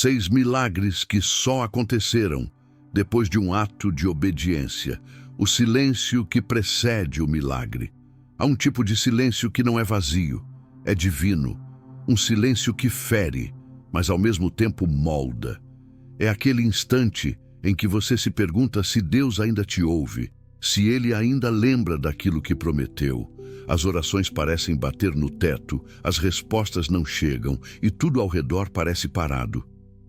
6 milagres que só aconteceram depois de um ato de obediência. O silêncio que precede o milagre. Há um tipo de silêncio que não é vazio, é divino. Um silêncio que fere, mas ao mesmo tempo molda. É aquele instante em que você se pergunta se Deus ainda te ouve, se Ele ainda lembra daquilo que prometeu. As orações parecem bater no teto, as respostas não chegam e tudo ao redor parece parado.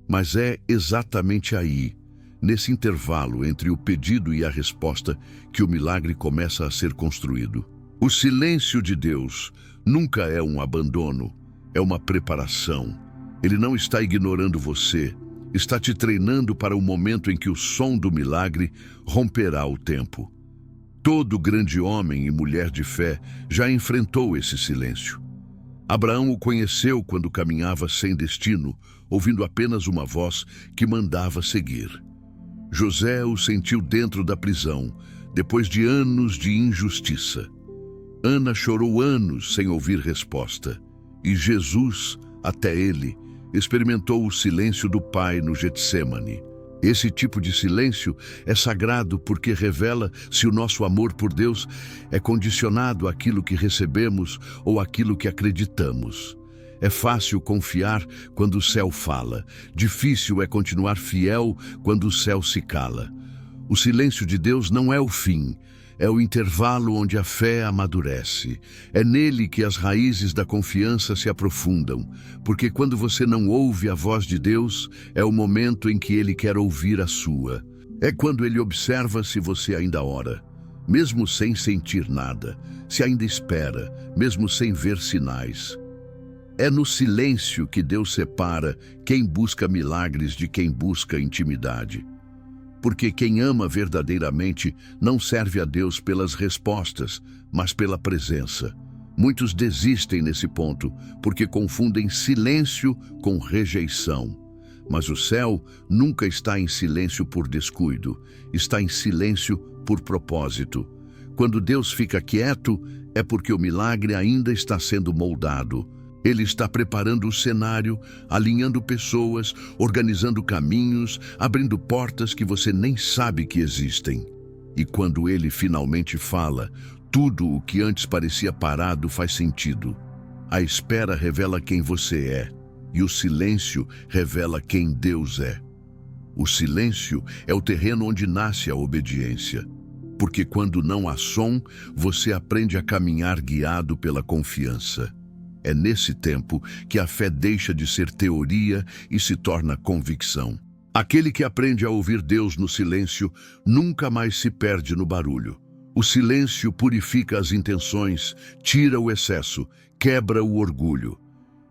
Mas é exatamente aí, nesse intervalo entre o pedido e a resposta, que o milagre começa a ser construído. O silêncio de Deus nunca é um abandono, é uma preparação. Ele não está ignorando você, está te treinando para o momento em que o som do milagre romperá o tempo. Todo grande homem e mulher de fé já enfrentou esse silêncio. Abraão o conheceu quando caminhava sem destino, ouvindo apenas uma voz que mandava seguir. José o sentiu dentro da prisão, depois de anos de injustiça. Ana chorou anos sem ouvir resposta. E Jesus, até ele, experimentou o silêncio do Pai no Getsêmani. Esse tipo de silêncio é sagrado porque revela se o nosso amor por Deus é condicionado àquilo que recebemos ou àquilo que acreditamos. É fácil confiar quando o céu fala. Difícil é continuar fiel quando o céu se cala. O silêncio de Deus não é o fim. É o intervalo onde a fé amadurece. É nele que as raízes da confiança se aprofundam, porque quando você não ouve a voz de Deus, é o momento em que Ele quer ouvir a sua. É quando Ele observa se você ainda ora, mesmo sem sentir nada, se ainda espera, mesmo sem ver sinais. É no silêncio que Deus separa quem busca milagres de quem busca intimidade. Porque quem ama verdadeiramente não serve a Deus pelas respostas, mas pela presença. Muitos desistem nesse ponto, porque confundem silêncio com rejeição. Mas o céu nunca está em silêncio por descuido, está em silêncio por propósito. Quando Deus fica quieto, é porque o milagre ainda está sendo moldado. Ele está preparando o cenário, alinhando pessoas, organizando caminhos, abrindo portas que você nem sabe que existem. E quando Ele finalmente fala, tudo o que antes parecia parado faz sentido. A espera revela quem você é, e o silêncio revela quem Deus é. O silêncio é o terreno onde nasce a obediência. Porque quando não há som, você aprende a caminhar guiado pela confiança. É nesse tempo que a fé deixa de ser teoria e se torna convicção. Aquele que aprende a ouvir Deus no silêncio nunca mais se perde no barulho. O silêncio purifica as intenções, tira o excesso, quebra o orgulho.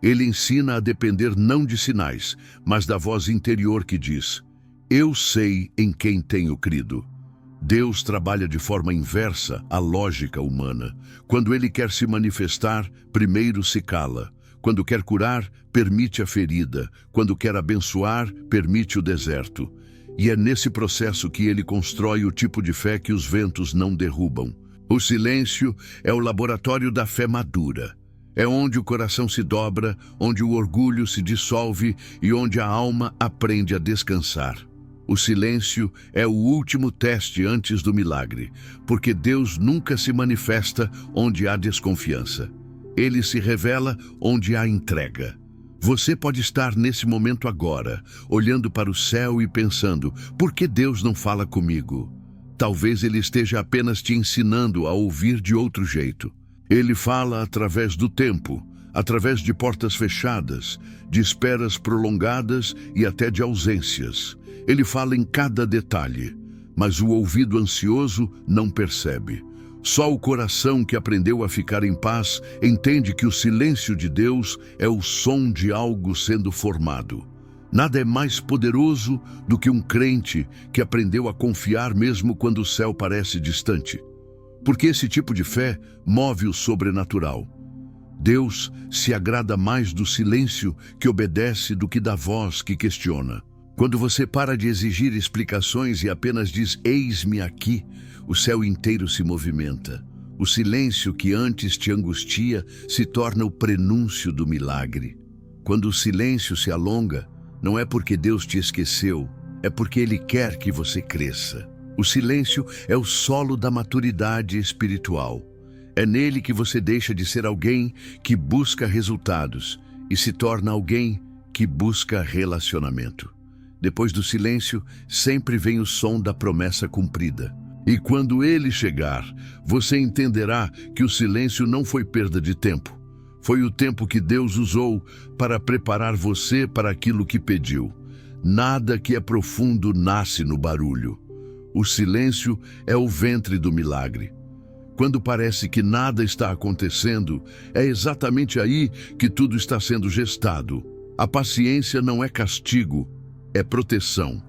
Ele ensina a depender não de sinais, mas da voz interior que diz: "Eu sei em quem tenho crido." Deus trabalha de forma inversa à lógica humana. Quando Ele quer se manifestar, primeiro se cala. Quando quer curar, permite a ferida. Quando quer abençoar, permite o deserto. E é nesse processo que Ele constrói o tipo de fé que os ventos não derrubam. O silêncio é o laboratório da fé madura. É onde o coração se dobra, onde o orgulho se dissolve e onde a alma aprende a descansar. O silêncio é o último teste antes do milagre, porque Deus nunca se manifesta onde há desconfiança. Ele se revela onde há entrega. Você pode estar nesse momento agora, olhando para o céu e pensando: por que Deus não fala comigo? Talvez Ele esteja apenas te ensinando a ouvir de outro jeito. Ele fala através do tempo, através de portas fechadas, de esperas prolongadas e até de ausências. Ele fala em cada detalhe, mas o ouvido ansioso não percebe. Só o coração que aprendeu a ficar em paz entende que o silêncio de Deus é o som de algo sendo formado. Nada é mais poderoso do que um crente que aprendeu a confiar mesmo quando o céu parece distante. Porque esse tipo de fé move o sobrenatural. Deus se agrada mais do silêncio que obedece do que da voz que questiona. Quando você para de exigir explicações e apenas diz: "Eis-me aqui", o céu inteiro se movimenta. O silêncio que antes te angustia se torna o prenúncio do milagre. Quando o silêncio se alonga, Não é porque Deus te esqueceu, é porque Ele quer que você cresça. O silêncio é o solo da maturidade espiritual. É nele que você deixa de ser alguém que busca resultados e se torna alguém que busca relacionamento. Depois do silêncio, sempre vem o som da promessa cumprida. E quando ele chegar, você entenderá que o silêncio não foi perda de tempo. Foi o tempo que Deus usou para preparar você para aquilo que pediu. Nada que é profundo nasce no barulho. O silêncio é o ventre do milagre. Quando parece que nada está acontecendo, é exatamente aí que tudo está sendo gestado. A paciência não é castigo, é proteção.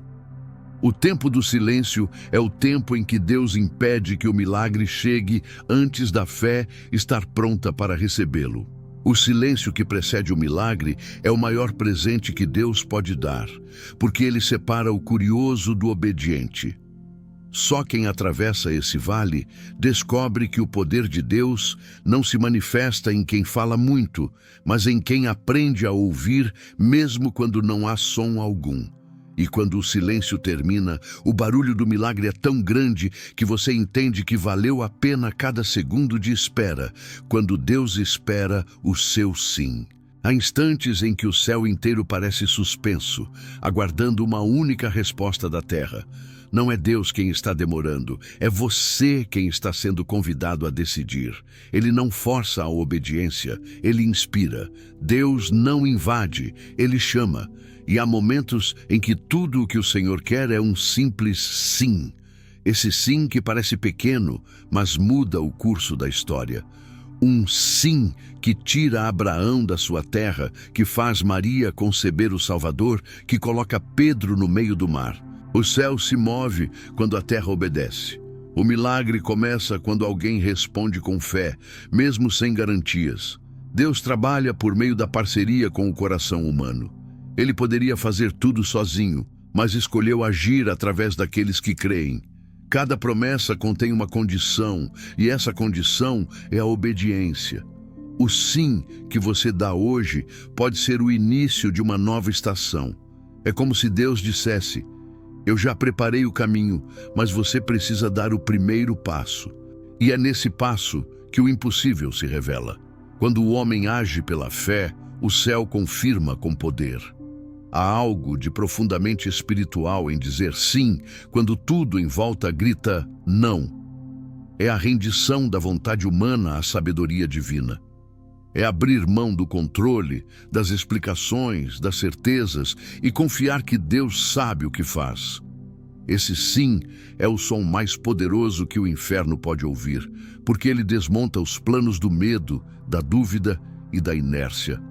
O tempo do silêncio é o tempo em que Deus impede que o milagre chegue antes da fé estar pronta para recebê-lo. O silêncio que precede o milagre é o maior presente que Deus pode dar, porque ele separa o curioso do obediente. Só quem atravessa esse vale descobre que o poder de Deus não se manifesta em quem fala muito, mas em quem aprende a ouvir mesmo quando não há som algum. E quando o silêncio termina, o barulho do milagre é tão grande que você entende que valeu a pena cada segundo de espera, quando Deus espera o seu sim. Há instantes em que o céu inteiro parece suspenso, aguardando uma única resposta da terra. Não é Deus quem está demorando, é você quem está sendo convidado a decidir. Ele não força a obediência, ele inspira. Deus não invade, ele chama. E há momentos em que tudo o que o Senhor quer é um simples sim. Esse sim que parece pequeno, mas muda o curso da história. Um sim que tira Abraão da sua terra, que faz Maria conceber o Salvador, que coloca Pedro no meio do mar. O céu se move quando a terra obedece. O milagre começa quando alguém responde com fé, mesmo sem garantias. Deus trabalha por meio da parceria com o coração humano. Ele poderia fazer tudo sozinho, mas escolheu agir através daqueles que creem. Cada promessa contém uma condição, e essa condição é a obediência. O sim que você dá hoje pode ser o início de uma nova estação. É como se Deus dissesse: eu já preparei o caminho, mas você precisa dar o primeiro passo. E é nesse passo que o impossível se revela. Quando o homem age pela fé, o céu confirma com poder. Há algo de profundamente espiritual em dizer sim, quando tudo em volta grita não. É a rendição da vontade humana à sabedoria divina. É abrir mão do controle, das explicações, das certezas e confiar que Deus sabe o que faz. Esse sim é o som mais poderoso que o inferno pode ouvir, porque ele desmonta os planos do medo, da dúvida e da inércia.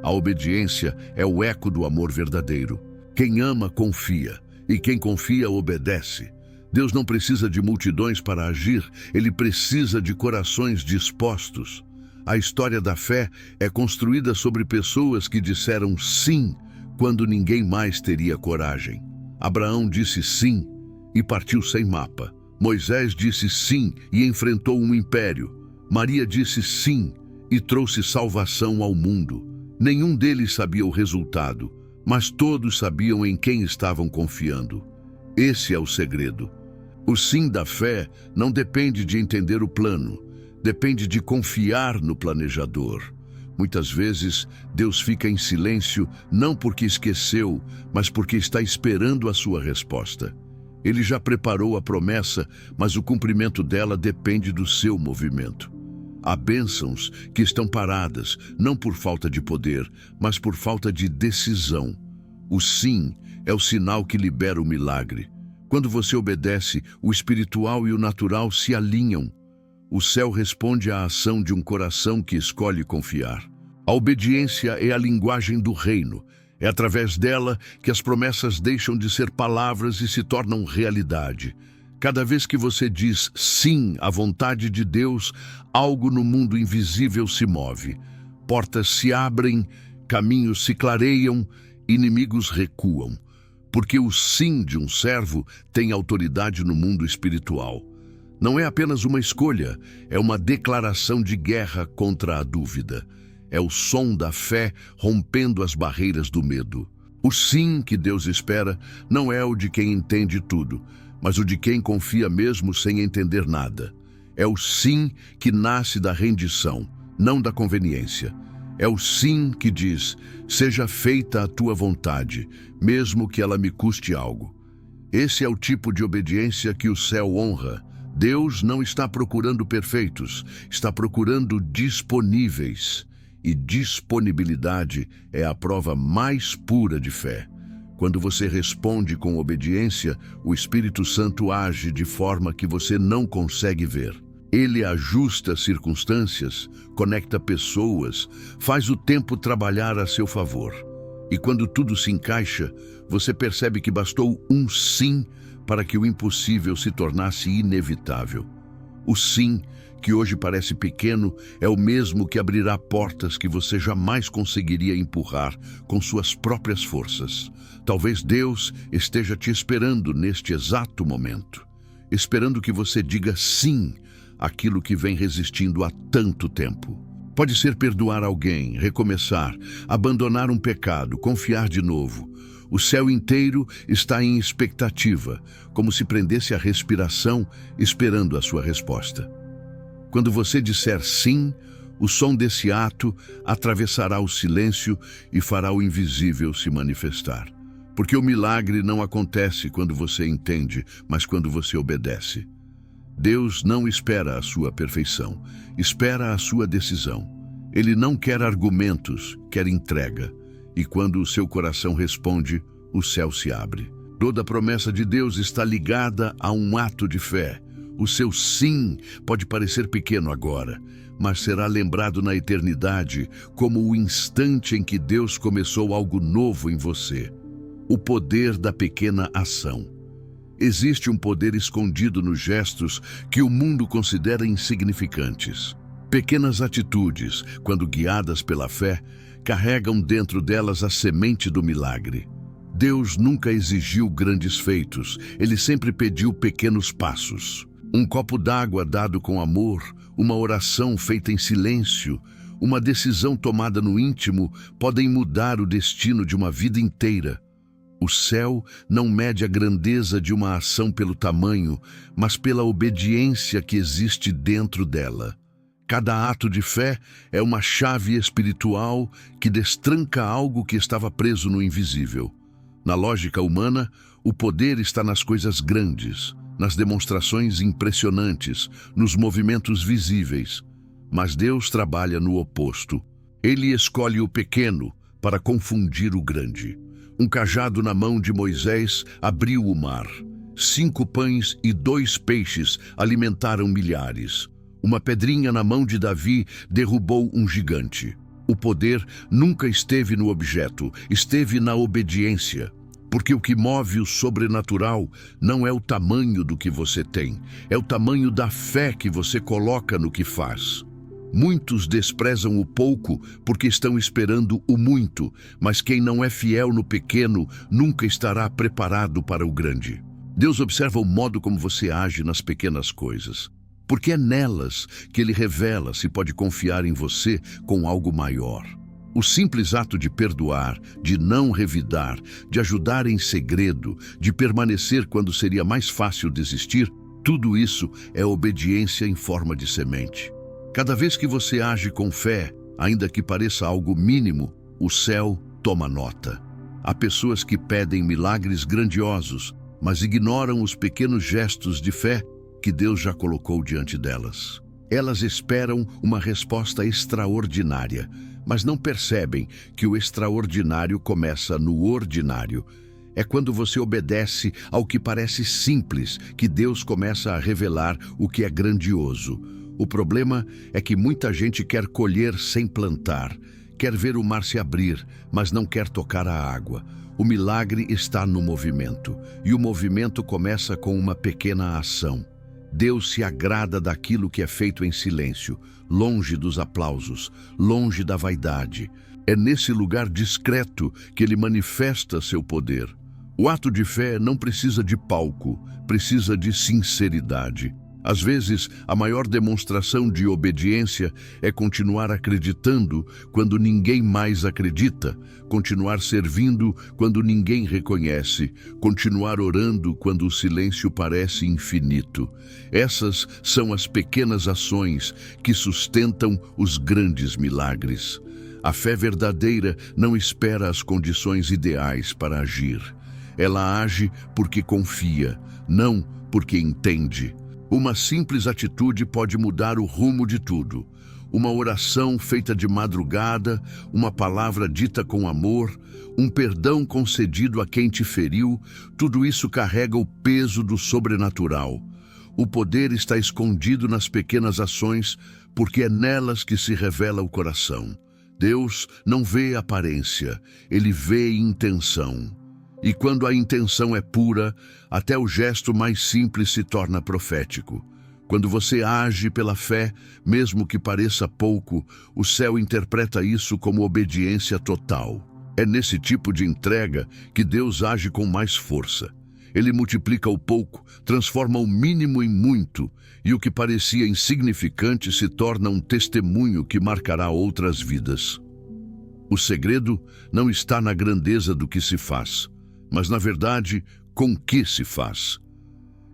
A obediência é o eco do amor verdadeiro. Quem ama, confia, e quem confia, obedece. Deus não precisa de multidões para agir, ele precisa de corações dispostos. A história da fé é construída sobre pessoas que disseram sim quando ninguém mais teria coragem. Abraão disse sim e partiu sem mapa. Moisés disse sim e enfrentou um império. Maria disse sim e trouxe salvação ao mundo. Nenhum deles sabia o resultado, mas todos sabiam em quem estavam confiando. Esse é o segredo. O sim da fé não depende de entender o plano, depende de confiar no planejador. Muitas vezes, Deus fica em silêncio não porque esqueceu, mas porque está esperando a sua resposta. Ele já preparou a promessa, mas o cumprimento dela depende do seu movimento. Há bênçãos que estão paradas, não por falta de poder, mas por falta de decisão. O sim é o sinal que libera o milagre. Quando você obedece, o espiritual e o natural se alinham. O céu responde à ação de um coração que escolhe confiar. A obediência é a linguagem do reino. É através dela que as promessas deixam de ser palavras e se tornam realidade. Cada vez que você diz sim à vontade de Deus, algo no mundo invisível se move. Portas se abrem, caminhos se clareiam, inimigos recuam. Porque o sim de um servo tem autoridade no mundo espiritual. Não é apenas uma escolha, é uma declaração de guerra contra a dúvida. É o som da fé rompendo as barreiras do medo. O sim que Deus espera não é o de quem entende tudo, mas o de quem confia mesmo sem entender nada. É o sim que nasce da rendição, não da conveniência. É o sim que diz: seja feita a tua vontade, mesmo que ela me custe algo. Esse é o tipo de obediência que o céu honra. Deus não está procurando perfeitos, está procurando disponíveis. E disponibilidade é a prova mais pura de fé. Quando você responde com obediência, o Espírito Santo age de forma que você não consegue ver. Ele ajusta circunstâncias, conecta pessoas, faz o tempo trabalhar a seu favor. E quando tudo se encaixa, você percebe que bastou um sim para que o impossível se tornasse inevitável. O sim, que hoje parece pequeno, é o mesmo que abrirá portas que você jamais conseguiria empurrar com suas próprias forças. Talvez Deus esteja te esperando neste exato momento, esperando que você diga sim àquilo que vem resistindo há tanto tempo. Pode ser perdoar alguém, recomeçar, abandonar um pecado, confiar de novo. O céu inteiro está em expectativa, como se prendesse a respiração, esperando a sua resposta. Quando você disser sim, o som desse ato atravessará o silêncio e fará o invisível se manifestar. Porque o milagre não acontece quando você entende, mas quando você obedece. Deus não espera a sua perfeição, espera a sua decisão. Ele não quer argumentos, quer entrega. E quando o seu coração responde, o céu se abre. Toda promessa de Deus está ligada a um ato de fé. O seu sim pode parecer pequeno agora, mas será lembrado na eternidade como o instante em que Deus começou algo novo em você. O poder da pequena ação. Existe um poder escondido nos gestos que o mundo considera insignificantes. Pequenas atitudes, quando guiadas pela fé, carregam dentro delas a semente do milagre. Deus nunca exigiu grandes feitos, ele sempre pediu pequenos passos. Um copo d'água dado com amor, uma oração feita em silêncio, uma decisão tomada no íntimo podem mudar o destino de uma vida inteira. O céu não mede a grandeza de uma ação pelo tamanho, mas pela obediência que existe dentro dela. Cada ato de fé é uma chave espiritual que destranca algo que estava preso no invisível. Na lógica humana, o poder está nas coisas grandes, nas demonstrações impressionantes, nos movimentos visíveis. Mas Deus trabalha no oposto. Ele escolhe o pequeno para confundir o grande. Um cajado na mão de Moisés abriu o mar. 5 pães e 2 peixes alimentaram milhares. Uma pedrinha na mão de Davi derrubou um gigante. O poder nunca esteve no objeto, esteve na obediência. Porque o que move o sobrenatural não é o tamanho do que você tem, é o tamanho da fé que você coloca no que faz. Muitos desprezam o pouco porque estão esperando o muito, mas quem não é fiel no pequeno nunca estará preparado para o grande. Deus observa o modo como você age nas pequenas coisas, porque é nelas que Ele revela se pode confiar em você com algo maior. O simples ato de perdoar, de não revidar, de ajudar em segredo, de permanecer quando seria mais fácil desistir, tudo isso é obediência em forma de semente. Cada vez que você age com fé, ainda que pareça algo mínimo, o céu toma nota. Há pessoas que pedem milagres grandiosos, mas ignoram os pequenos gestos de fé que Deus já colocou diante delas. Elas esperam uma resposta extraordinária, mas não percebem que o extraordinário começa no ordinário. É quando você obedece ao que parece simples que Deus começa a revelar o que é grandioso. O problema é que muita gente quer colher sem plantar, quer ver o mar se abrir, mas não quer tocar a água. O milagre está no movimento, e o movimento começa com uma pequena ação. Deus se agrada daquilo que é feito em silêncio, longe dos aplausos, longe da vaidade. É nesse lugar discreto que Ele manifesta seu poder. O ato de fé não precisa de palco, precisa de sinceridade. Às vezes, a maior demonstração de obediência é continuar acreditando quando ninguém mais acredita, continuar servindo quando ninguém reconhece, continuar orando quando o silêncio parece infinito. Essas são as pequenas ações que sustentam os grandes milagres. A fé verdadeira não espera as condições ideais para agir. Ela age porque confia, não porque entende. Uma simples atitude pode mudar o rumo de tudo. Uma oração feita de madrugada, uma palavra dita com amor, um perdão concedido a quem te feriu, tudo isso carrega o peso do sobrenatural. O poder está escondido nas pequenas ações, porque é nelas que se revela o coração. Deus não vê aparência, Ele vê intenção. E quando a intenção é pura, até o gesto mais simples se torna profético. Quando você age pela fé, mesmo que pareça pouco, o céu interpreta isso como obediência total. É nesse tipo de entrega que Deus age com mais força. Ele multiplica o pouco, transforma o mínimo em muito, e o que parecia insignificante se torna um testemunho que marcará outras vidas. O segredo não está na grandeza do que se faz, mas, na verdade, com que se faz.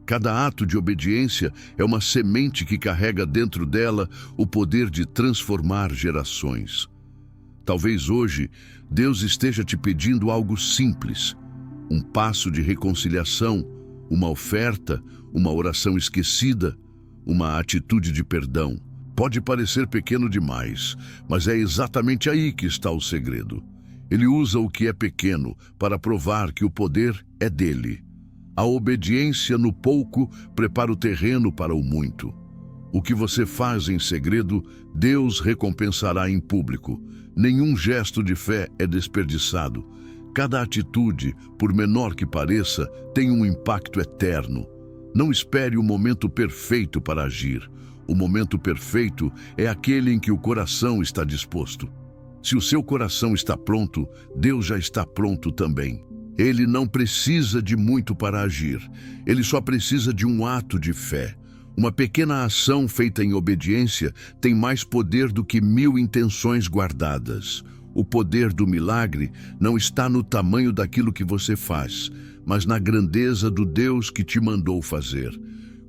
Cada ato de obediência é uma semente que carrega dentro dela o poder de transformar gerações. Talvez hoje Deus esteja te pedindo algo simples, um passo de reconciliação, uma oferta, uma oração esquecida, uma atitude de perdão. Pode parecer pequeno demais, mas é exatamente aí que está o segredo. Ele usa o que é pequeno para provar que o poder é dele. A obediência no pouco prepara o terreno para o muito. O que você faz em segredo, Deus recompensará em público. Nenhum gesto de fé é desperdiçado. Cada atitude, por menor que pareça, tem um impacto eterno. Não espere o momento perfeito para agir. O momento perfeito é aquele em que o coração está disposto. Se o seu coração está pronto, Deus já está pronto também. Ele não precisa de muito para agir. Ele só precisa de um ato de fé. Uma pequena ação feita em obediência tem mais poder do que 1000 intenções guardadas. O poder do milagre não está no tamanho daquilo que você faz, mas na grandeza do Deus que te mandou fazer.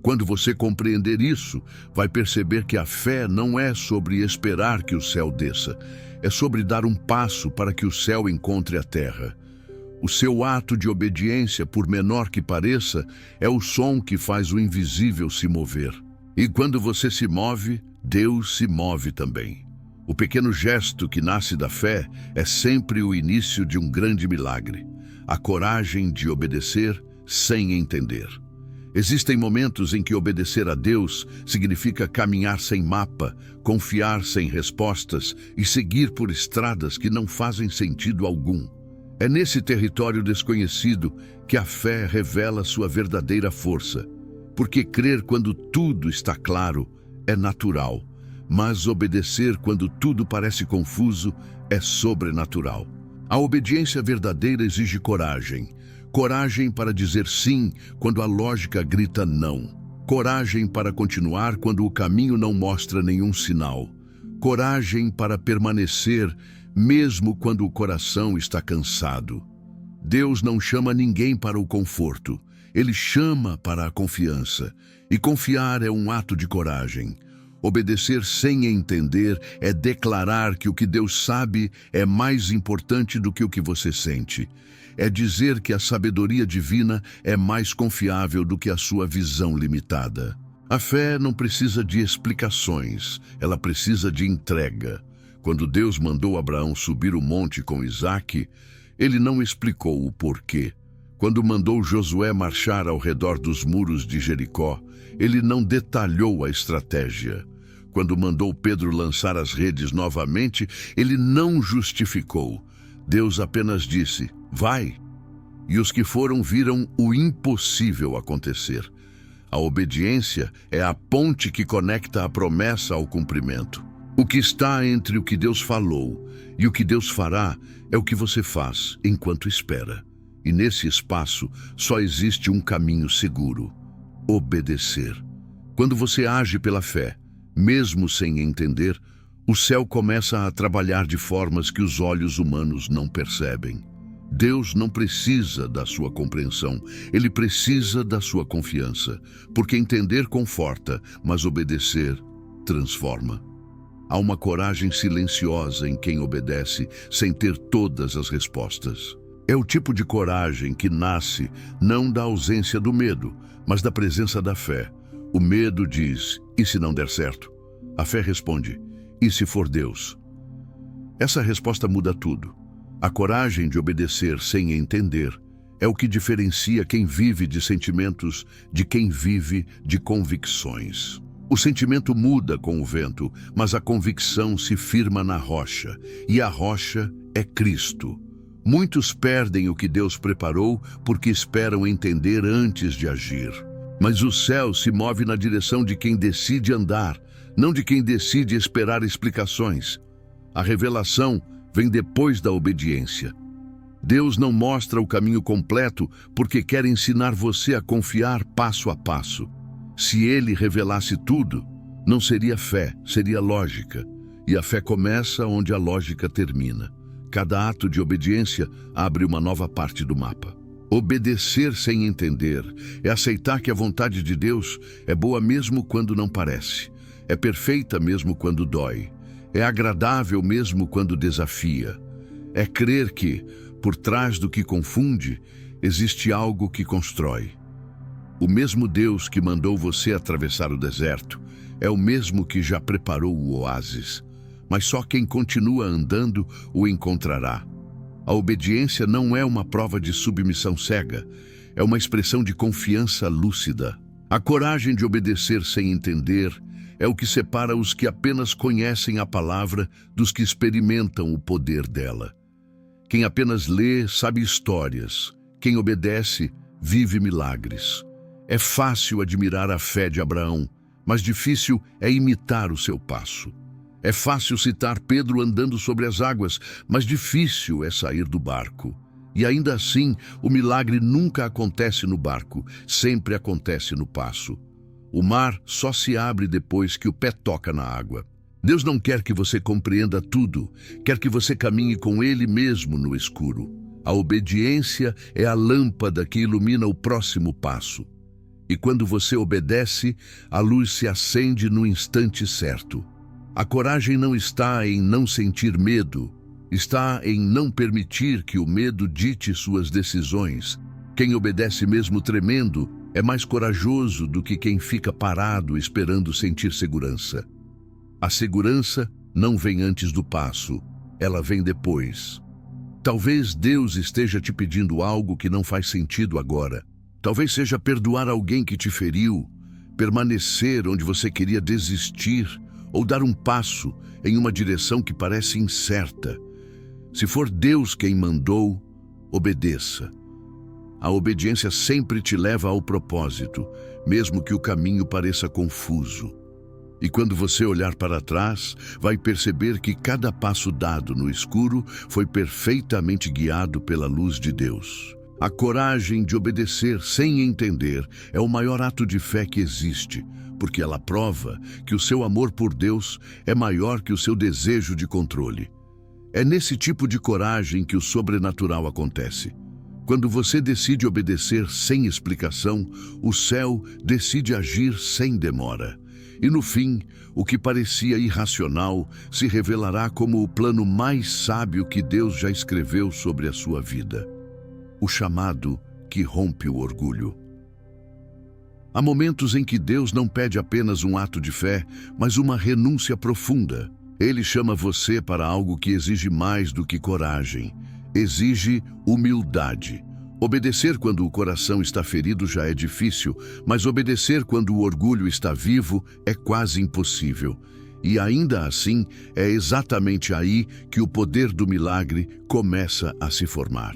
Quando você compreender isso, vai perceber que a fé não é sobre esperar que o céu desça. É sobre dar um passo para que o céu encontre a terra. O seu ato de obediência, por menor que pareça, é o som que faz o invisível se mover. E quando você se move, Deus se move também. O pequeno gesto que nasce da fé é sempre o início de um grande milagre. A coragem de obedecer sem entender. Existem momentos em que obedecer a Deus significa caminhar sem mapa, confiar sem respostas e seguir por estradas que não fazem sentido algum. É nesse território desconhecido que a fé revela sua verdadeira força, porque crer quando tudo está claro é natural, mas obedecer quando tudo parece confuso é sobrenatural. A obediência verdadeira exige coragem. Coragem para dizer sim quando a lógica grita não. Coragem para continuar quando o caminho não mostra nenhum sinal. Coragem para permanecer mesmo quando o coração está cansado. Deus não chama ninguém para o conforto. Ele chama para a confiança. E confiar é um ato de coragem. Obedecer sem entender é declarar que o que Deus sabe é mais importante do que o que você sente. É dizer que a sabedoria divina é mais confiável do que a sua visão limitada. A fé não precisa de explicações, ela precisa de entrega. Quando Deus mandou Abraão subir o monte com Isaque, ele não explicou o porquê. Quando mandou Josué marchar ao redor dos muros de Jericó, ele não detalhou a estratégia. Quando mandou Pedro lançar as redes novamente, ele não justificou. Deus apenas disse, vai. E os que foram viram o impossível acontecer. A obediência é a ponte que conecta a promessa ao cumprimento. O que está entre o que Deus falou e o que Deus fará é o que você faz enquanto espera. E nesse espaço só existe um caminho seguro: obedecer. Quando você age pela fé, mesmo sem entender, o céu começa a trabalhar de formas que os olhos humanos não percebem. Deus não precisa da sua compreensão, Ele precisa da sua confiança, porque entender conforta, mas obedecer transforma. Há uma coragem silenciosa em quem obedece sem ter todas as respostas. É o tipo de coragem que nasce não da ausência do medo, mas da presença da fé. O medo diz, e se não der certo? A fé responde, e se for Deus? Essa resposta muda tudo. A coragem de obedecer sem entender é o que diferencia quem vive de sentimentos de quem vive de convicções. O sentimento muda com o vento, mas a convicção se firma na rocha, e a rocha é Cristo. Muitos perdem o que Deus preparou porque esperam entender antes de agir. Mas o céu se move na direção de quem decide andar, não de quem decide esperar explicações. A revelação vem depois da obediência. Deus não mostra o caminho completo porque quer ensinar você a confiar passo a passo. Se Ele revelasse tudo, não seria fé, seria lógica. E a fé começa onde a lógica termina. Cada ato de obediência abre uma nova parte do mapa. Obedecer sem entender é aceitar que a vontade de Deus é boa mesmo quando não parece. É perfeita mesmo quando dói. É agradável mesmo quando desafia. É crer que, por trás do que confunde, existe algo que constrói. O mesmo Deus que mandou você atravessar o deserto é o mesmo que já preparou o oásis, mas só quem continua andando o encontrará. A obediência não é uma prova de submissão cega, é uma expressão de confiança lúcida. A coragem de obedecer sem entender é o que separa os que apenas conhecem a palavra dos que experimentam o poder dela. Quem apenas lê sabe histórias, quem obedece vive milagres. É fácil admirar a fé de Abraão, mas difícil é imitar o seu passo. É fácil citar Pedro andando sobre as águas, mas difícil é sair do barco. E ainda assim, o milagre nunca acontece no barco, sempre acontece no passo. O mar só se abre depois que o pé toca na água. Deus não quer que você compreenda tudo, quer que você caminhe com Ele mesmo no escuro. A obediência é a lâmpada que ilumina o próximo passo. E quando você obedece, a luz se acende no instante certo. A coragem não está em não sentir medo, está em não permitir que o medo dite suas decisões. Quem obedece mesmo tremendo é mais corajoso do que quem fica parado esperando sentir segurança. A segurança não vem antes do passo, ela vem depois. Talvez Deus esteja te pedindo algo que não faz sentido agora. Talvez seja perdoar alguém que te feriu, permanecer onde você queria desistir ou dar um passo em uma direção que parece incerta. Se for Deus quem mandou, obedeça. A obediência sempre te leva ao propósito, mesmo que o caminho pareça confuso. E quando você olhar para trás, vai perceber que cada passo dado no escuro foi perfeitamente guiado pela luz de Deus. A coragem de obedecer sem entender é o maior ato de fé que existe, porque ela prova que o seu amor por Deus é maior que o seu desejo de controle. É nesse tipo de coragem que o sobrenatural acontece. Quando você decide obedecer sem explicação, o céu decide agir sem demora. E no fim, o que parecia irracional se revelará como o plano mais sábio que Deus já escreveu sobre a sua vida. O chamado que rompe o orgulho. Há momentos em que Deus não pede apenas um ato de fé, mas uma renúncia profunda. Ele chama você para algo que exige mais do que coragem. Exige humildade. Obedecer quando o coração está ferido já é difícil, mas obedecer quando o orgulho está vivo é quase impossível. E ainda assim, é exatamente aí que o poder do milagre começa a se formar.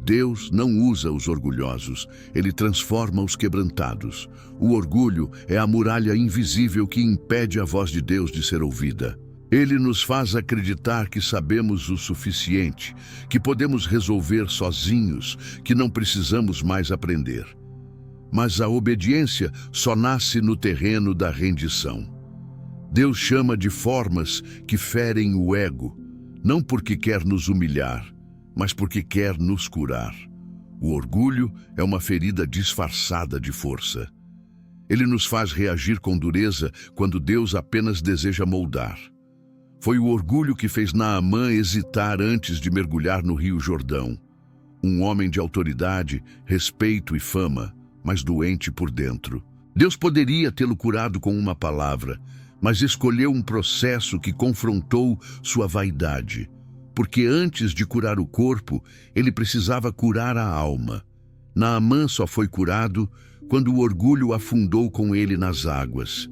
Deus não usa os orgulhosos, Ele transforma os quebrantados. O orgulho é a muralha invisível que impede a voz de Deus de ser ouvida. Ele nos faz acreditar que sabemos o suficiente, que podemos resolver sozinhos, que não precisamos mais aprender. Mas a obediência só nasce no terreno da rendição. Deus chama de formas que ferem o ego, não porque quer nos humilhar, mas porque quer nos curar. O orgulho é uma ferida disfarçada de força. Ele nos faz reagir com dureza quando Deus apenas deseja moldar. Foi o orgulho que fez Naamã hesitar antes de mergulhar no Rio Jordão. Um homem de autoridade, respeito e fama, mas doente por dentro. Deus poderia tê-lo curado com uma palavra, mas escolheu um processo que confrontou sua vaidade, porque antes de curar o corpo, ele precisava curar a alma. Naamã só foi curado quando o orgulho afundou com ele nas águas.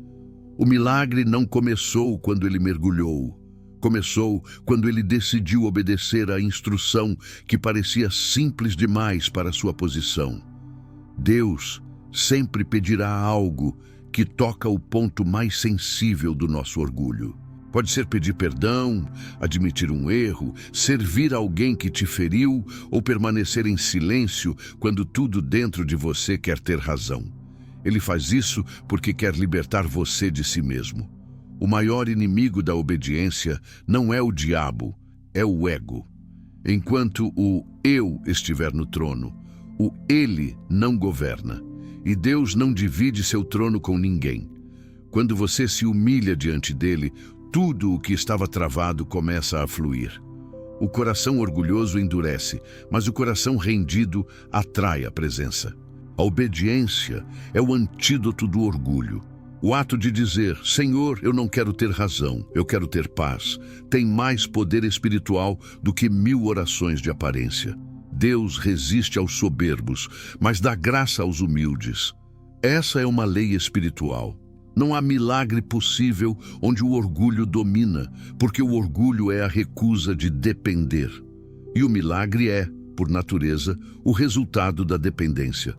O milagre não começou quando ele mergulhou. Começou quando ele decidiu obedecer à instrução que parecia simples demais para sua posição. Deus sempre pedirá algo que toca o ponto mais sensível do nosso orgulho. Pode ser pedir perdão, admitir um erro, servir alguém que te feriu ou permanecer em silêncio quando tudo dentro de você quer ter razão. Ele faz isso porque quer libertar você de si mesmo. O maior inimigo da obediência não é o diabo, é o ego. Enquanto o eu estiver no trono, o ele não governa. E Deus não divide seu trono com ninguém. Quando você se humilha diante dele, tudo o que estava travado começa a fluir. O coração orgulhoso endurece, mas o coração rendido atrai a presença. A obediência é o antídoto do orgulho. O ato de dizer, Senhor, eu não quero ter razão, eu quero ter paz, tem mais poder espiritual do que 1000 orações de aparência. Deus resiste aos soberbos, mas dá graça aos humildes. Essa é uma lei espiritual. Não há milagre possível onde o orgulho domina, porque o orgulho é a recusa de depender. E o milagre é, por natureza, o resultado da dependência.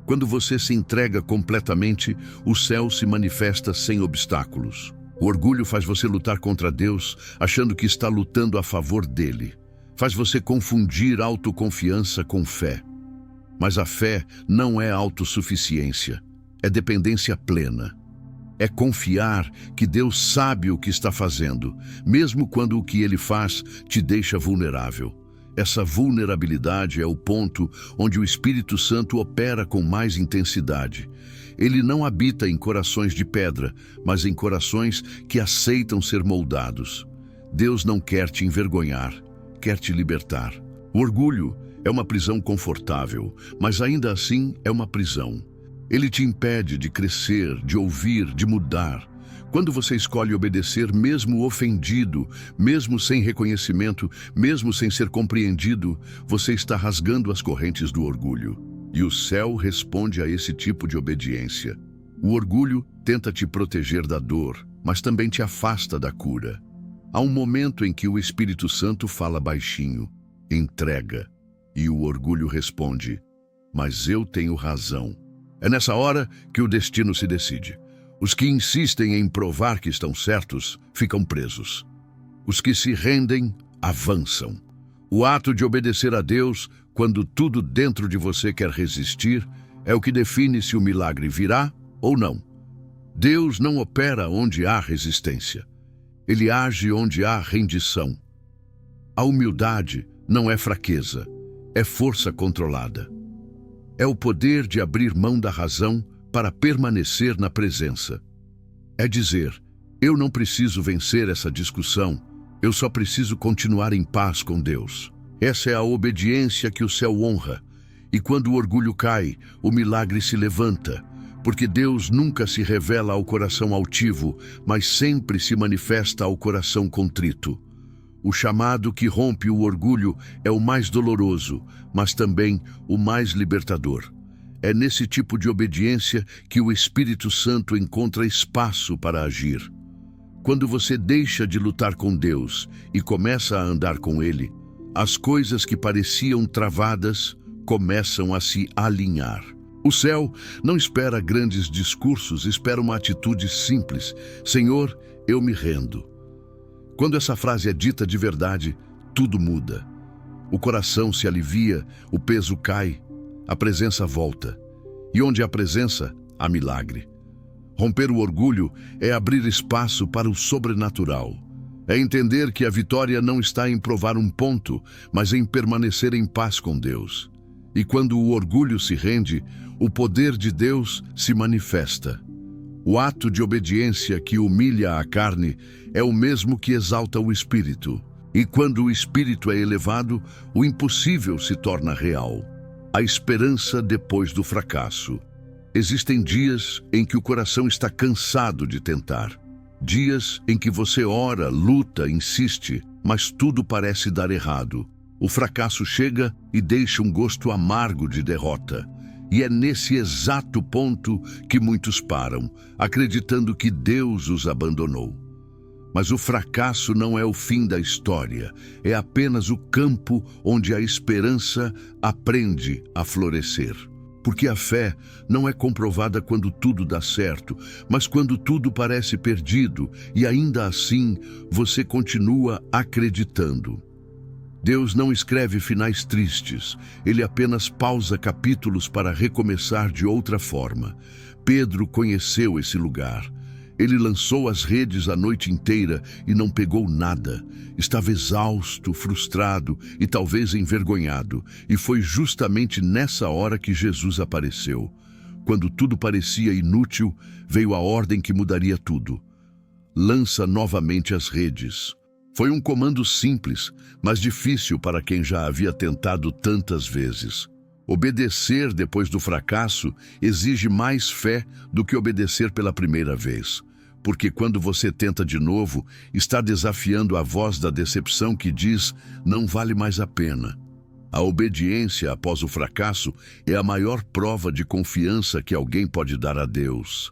Quando você se entrega completamente, o céu se manifesta sem obstáculos. O orgulho faz você lutar contra Deus, achando que está lutando a favor dele. Faz você confundir autoconfiança com fé. Mas a fé não é autossuficiência, é dependência plena. É confiar que Deus sabe o que está fazendo, mesmo quando o que ele faz te deixa vulnerável. Essa vulnerabilidade é o ponto onde o Espírito Santo opera com mais intensidade. Ele não habita em corações de pedra, mas em corações que aceitam ser moldados. Deus não quer te envergonhar, quer te libertar. O orgulho é uma prisão confortável, mas ainda assim é uma prisão. Ele te impede de crescer, de ouvir, de mudar. Quando você escolhe obedecer, mesmo ofendido, mesmo sem reconhecimento, mesmo sem ser compreendido, você está rasgando as correntes do orgulho. E o céu responde a esse tipo de obediência. O orgulho tenta te proteger da dor, mas também te afasta da cura. Há um momento em que o Espírito Santo fala baixinho, entrega, e o orgulho responde, mas eu tenho razão. É nessa hora que o destino se decide. Os que insistem em provar que estão certos, ficam presos. Os que se rendem, avançam. O ato de obedecer a Deus, quando tudo dentro de você quer resistir, é o que define se o milagre virá ou não. Deus não opera onde há resistência. Ele age onde há rendição. A humildade não é fraqueza, é força controlada. É o poder de abrir mão da razão para permanecer na presença. É dizer, eu não preciso vencer essa discussão, eu só preciso continuar em paz com Deus. Essa é a obediência que o céu honra. E quando o orgulho cai, o milagre se levanta, porque Deus nunca se revela ao coração altivo, mas sempre se manifesta ao coração contrito. O chamado que rompe o orgulho é o mais doloroso, mas também o mais libertador. É nesse tipo de obediência que o Espírito Santo encontra espaço para agir. Quando você deixa de lutar com Deus e começa a andar com Ele, as coisas que pareciam travadas começam a se alinhar. O céu não espera grandes discursos, espera uma atitude simples. Senhor, eu me rendo. Quando essa frase é dita de verdade, tudo muda. O coração se alivia, o peso cai, a presença volta. E onde há presença, há milagre. Romper o orgulho é abrir espaço para o sobrenatural. É entender que a vitória não está em provar um ponto, mas em permanecer em paz com Deus. E quando o orgulho se rende, o poder de Deus se manifesta. O ato de obediência que humilha a carne é o mesmo que exalta o espírito. E quando o espírito é elevado, o impossível se torna real. A esperança depois do fracasso. Existem dias em que o coração está cansado de tentar. Dias em que você ora, luta, insiste, mas tudo parece dar errado. O fracasso chega e deixa um gosto amargo de derrota. E é nesse exato ponto que muitos param, acreditando que Deus os abandonou. Mas o fracasso não é o fim da história, é apenas o campo onde a esperança aprende a florescer. Porque a fé não é comprovada quando tudo dá certo, mas quando tudo parece perdido e ainda assim você continua acreditando. Deus não escreve finais tristes, ele apenas pausa capítulos para recomeçar de outra forma. Pedro conheceu esse lugar. Ele lançou as redes a noite inteira e não pegou nada. Estava exausto, frustrado e talvez envergonhado. E foi justamente nessa hora que Jesus apareceu. Quando tudo parecia inútil, veio a ordem que mudaria tudo. Lança novamente as redes. Foi um comando simples, mas difícil para quem já havia tentado tantas vezes. Obedecer depois do fracasso exige mais fé do que obedecer pela primeira vez. Porque quando você tenta de novo, está desafiando a voz da decepção que diz, não vale mais a pena. A obediência após o fracasso é a maior prova de confiança que alguém pode dar a Deus.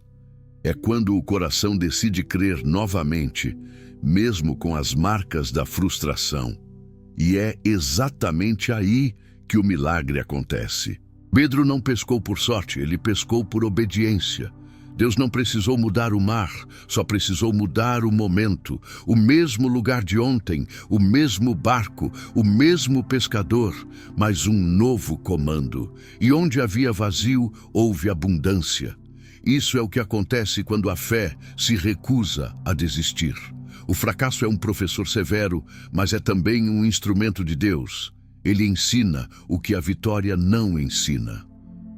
É quando o coração decide crer novamente, mesmo com as marcas da frustração. E é exatamente aí que o milagre acontece. Pedro não pescou por sorte, ele pescou por obediência. Deus não precisou mudar o mar, só precisou mudar o momento. O mesmo lugar de ontem, o mesmo barco, o mesmo pescador, mas um novo comando. E onde havia vazio, houve abundância. Isso é o que acontece quando a fé se recusa a desistir. O fracasso é um professor severo, mas é também um instrumento de Deus. Ele ensina o que a vitória não ensina.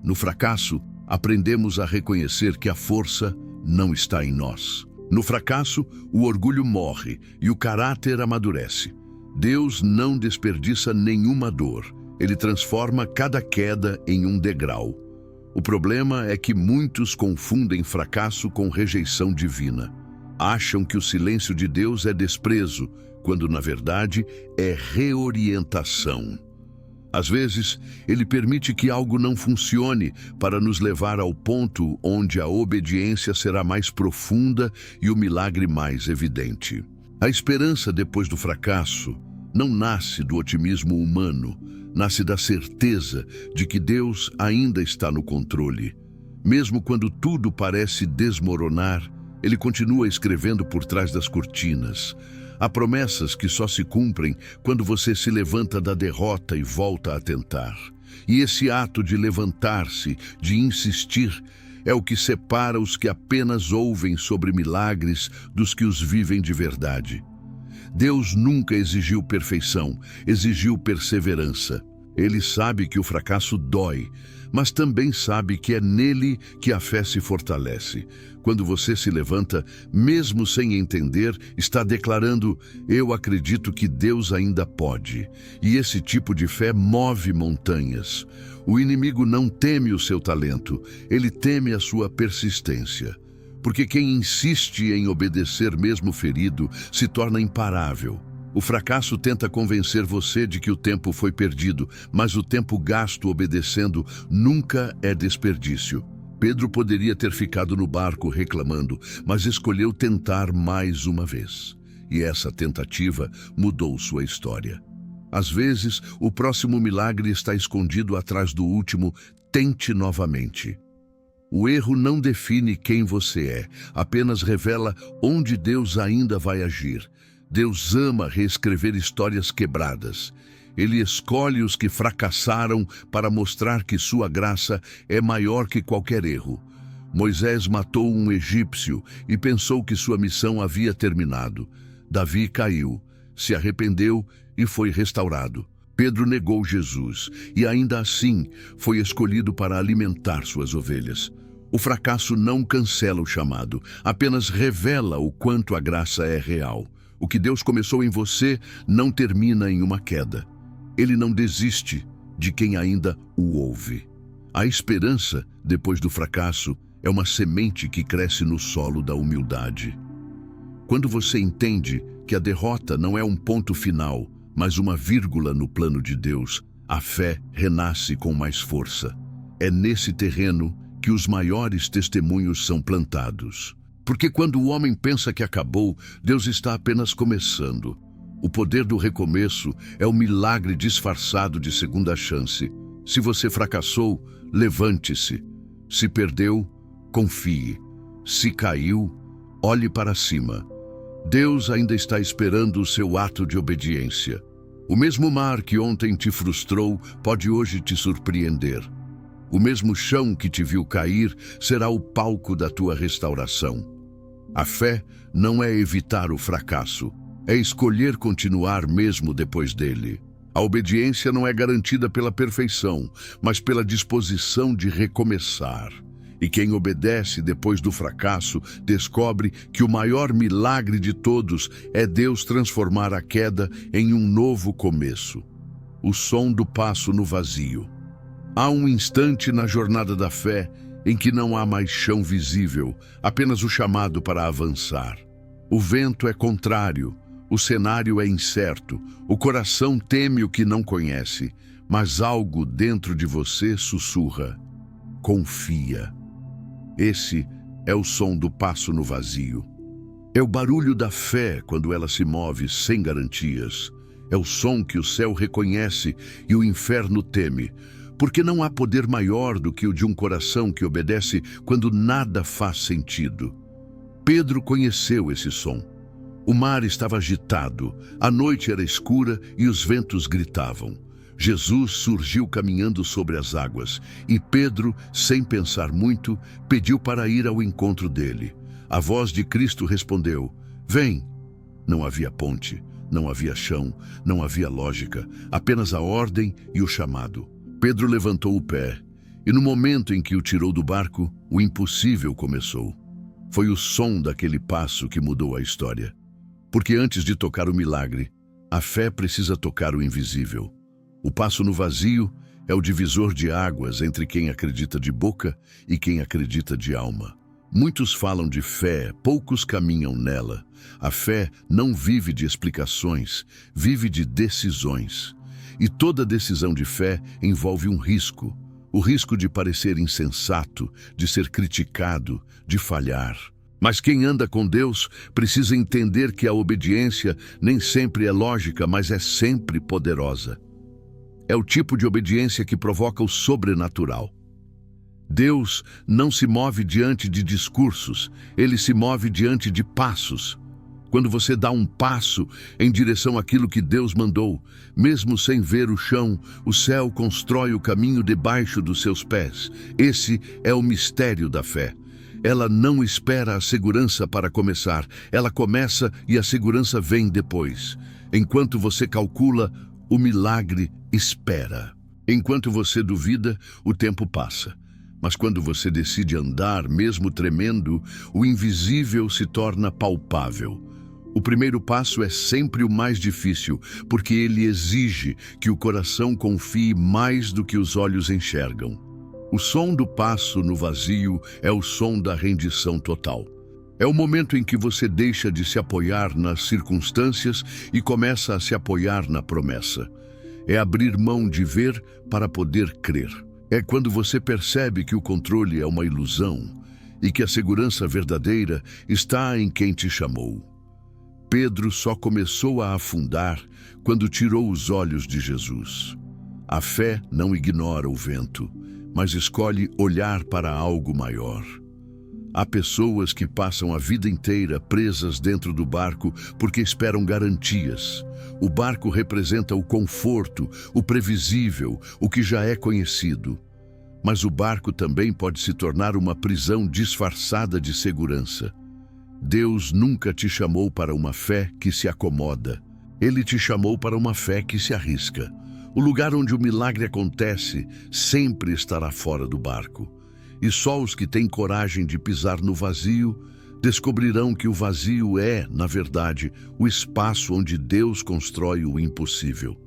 No fracasso, aprendemos a reconhecer que a força não está em nós. No fracasso, o orgulho morre e o caráter amadurece. Deus não desperdiça nenhuma dor. Ele transforma cada queda em um degrau. O problema é que muitos confundem fracasso com rejeição divina. Acham que o silêncio de Deus é desprezo, quando na verdade é reorientação. Às vezes, ele permite que algo não funcione para nos levar ao ponto onde a obediência será mais profunda e o milagre mais evidente. A esperança depois do fracasso não nasce do otimismo humano, nasce da certeza de que Deus ainda está no controle. Mesmo quando tudo parece desmoronar, ele continua escrevendo por trás das cortinas. Há promessas que só se cumprem quando você se levanta da derrota e volta a tentar. E esse ato de levantar-se, de insistir, é o que separa os que apenas ouvem sobre milagres dos que os vivem de verdade. Deus nunca exigiu perfeição, exigiu perseverança. Ele sabe que o fracasso dói, mas também sabe que é nele que a fé se fortalece. Quando você se levanta, mesmo sem entender, está declarando, eu acredito que Deus ainda pode. E esse tipo de fé move montanhas. O inimigo não teme o seu talento, ele teme a sua persistência. Porque quem insiste em obedecer mesmo ferido se torna imparável. O fracasso tenta convencer você de que o tempo foi perdido, mas o tempo gasto obedecendo nunca é desperdício. Pedro poderia ter ficado no barco reclamando, mas escolheu tentar mais uma vez. E essa tentativa mudou sua história. Às vezes, o próximo milagre está escondido atrás do último, tente novamente. O erro não define quem você é, apenas revela onde Deus ainda vai agir. Deus ama reescrever histórias quebradas. Ele escolhe os que fracassaram para mostrar que sua graça é maior que qualquer erro. Moisés matou um egípcio e pensou que sua missão havia terminado. Davi caiu, se arrependeu e foi restaurado. Pedro negou Jesus e ainda assim foi escolhido para alimentar suas ovelhas. O fracasso não cancela o chamado, apenas revela o quanto a graça é real. O que Deus começou em você não termina em uma queda. Ele não desiste de quem ainda o ouve. A esperança, depois do fracasso, é uma semente que cresce no solo da humildade. Quando você entende que a derrota não é um ponto final, mas uma vírgula no plano de Deus, a fé renasce com mais força. É nesse terreno que os maiores testemunhos são plantados. Porque quando o homem pensa que acabou, Deus está apenas começando. O poder do recomeço é o milagre disfarçado de segunda chance. Se você fracassou, levante-se. Se perdeu, confie. Se caiu, olhe para cima. Deus ainda está esperando o seu ato de obediência. O mesmo mar que ontem te frustrou pode hoje te surpreender. O mesmo chão que te viu cair será o palco da tua restauração. A fé não é evitar o fracasso, é escolher continuar mesmo depois dele. A obediência não é garantida pela perfeição, mas pela disposição de recomeçar. E quem obedece depois do fracasso descobre que o maior milagre de todos é Deus transformar a queda em um novo começo. O som do passo no vazio. Há um instante na jornada da fé em que não há mais chão visível, apenas o chamado para avançar. O vento é contrário, o cenário é incerto, o coração teme o que não conhece, mas algo dentro de você sussurra: confia. Esse é o som do passo no vazio. É o barulho da fé quando ela se move sem garantias. É o som que o céu reconhece e o inferno teme, porque não há poder maior do que o de um coração que obedece quando nada faz sentido. Pedro conheceu esse som. O mar estava agitado, a noite era escura e os ventos gritavam. Jesus surgiu caminhando sobre as águas e Pedro, sem pensar muito, pediu para ir ao encontro dele. A voz de Cristo respondeu: vem. Não havia ponte, não havia chão, não havia lógica, apenas a ordem e o chamado. Pedro levantou o pé e no momento em que o tirou do barco, o impossível começou. Foi o som daquele passo que mudou a história. Porque antes de tocar o milagre, a fé precisa tocar o invisível. O passo no vazio é o divisor de águas entre quem acredita de boca e quem acredita de alma. Muitos falam de fé, poucos caminham nela. A fé não vive de explicações, vive de decisões. E toda decisão de fé envolve um risco. O risco de parecer insensato, de ser criticado, de falhar. Mas quem anda com Deus precisa entender que a obediência nem sempre é lógica, mas é sempre poderosa. É o tipo de obediência que provoca o sobrenatural. Deus não se move diante de discursos, ele se move diante de passos. Quando você dá um passo em direção àquilo que Deus mandou, mesmo sem ver o chão, o céu constrói o caminho debaixo dos seus pés. Esse é o mistério da fé. Ela não espera a segurança para começar, ela começa e a segurança vem depois. Enquanto você calcula, o milagre espera. Enquanto você duvida, o tempo passa. Mas quando você decide andar, mesmo tremendo, o invisível se torna palpável. O primeiro passo é sempre o mais difícil, porque ele exige que o coração confie mais do que os olhos enxergam. O som do passo no vazio é o som da rendição total. É o momento em que você deixa de se apoiar nas circunstâncias e começa a se apoiar na promessa. É abrir mão de ver para poder crer. É quando você percebe que o controle é uma ilusão e que a segurança verdadeira está em quem te chamou. Pedro só começou a afundar quando tirou os olhos de Jesus. A fé não ignora o vento, mas escolhe olhar para algo maior. Há pessoas que passam a vida inteira presas dentro do barco porque esperam garantias. O barco representa o conforto, o previsível, o que já é conhecido. Mas o barco também pode se tornar uma prisão disfarçada de segurança. Deus nunca te chamou para uma fé que se acomoda. Ele te chamou para uma fé que se arrisca. O lugar onde o milagre acontece sempre estará fora do barco. E só os que têm coragem de pisar no vazio descobrirão que o vazio é, na verdade, o espaço onde Deus constrói o impossível.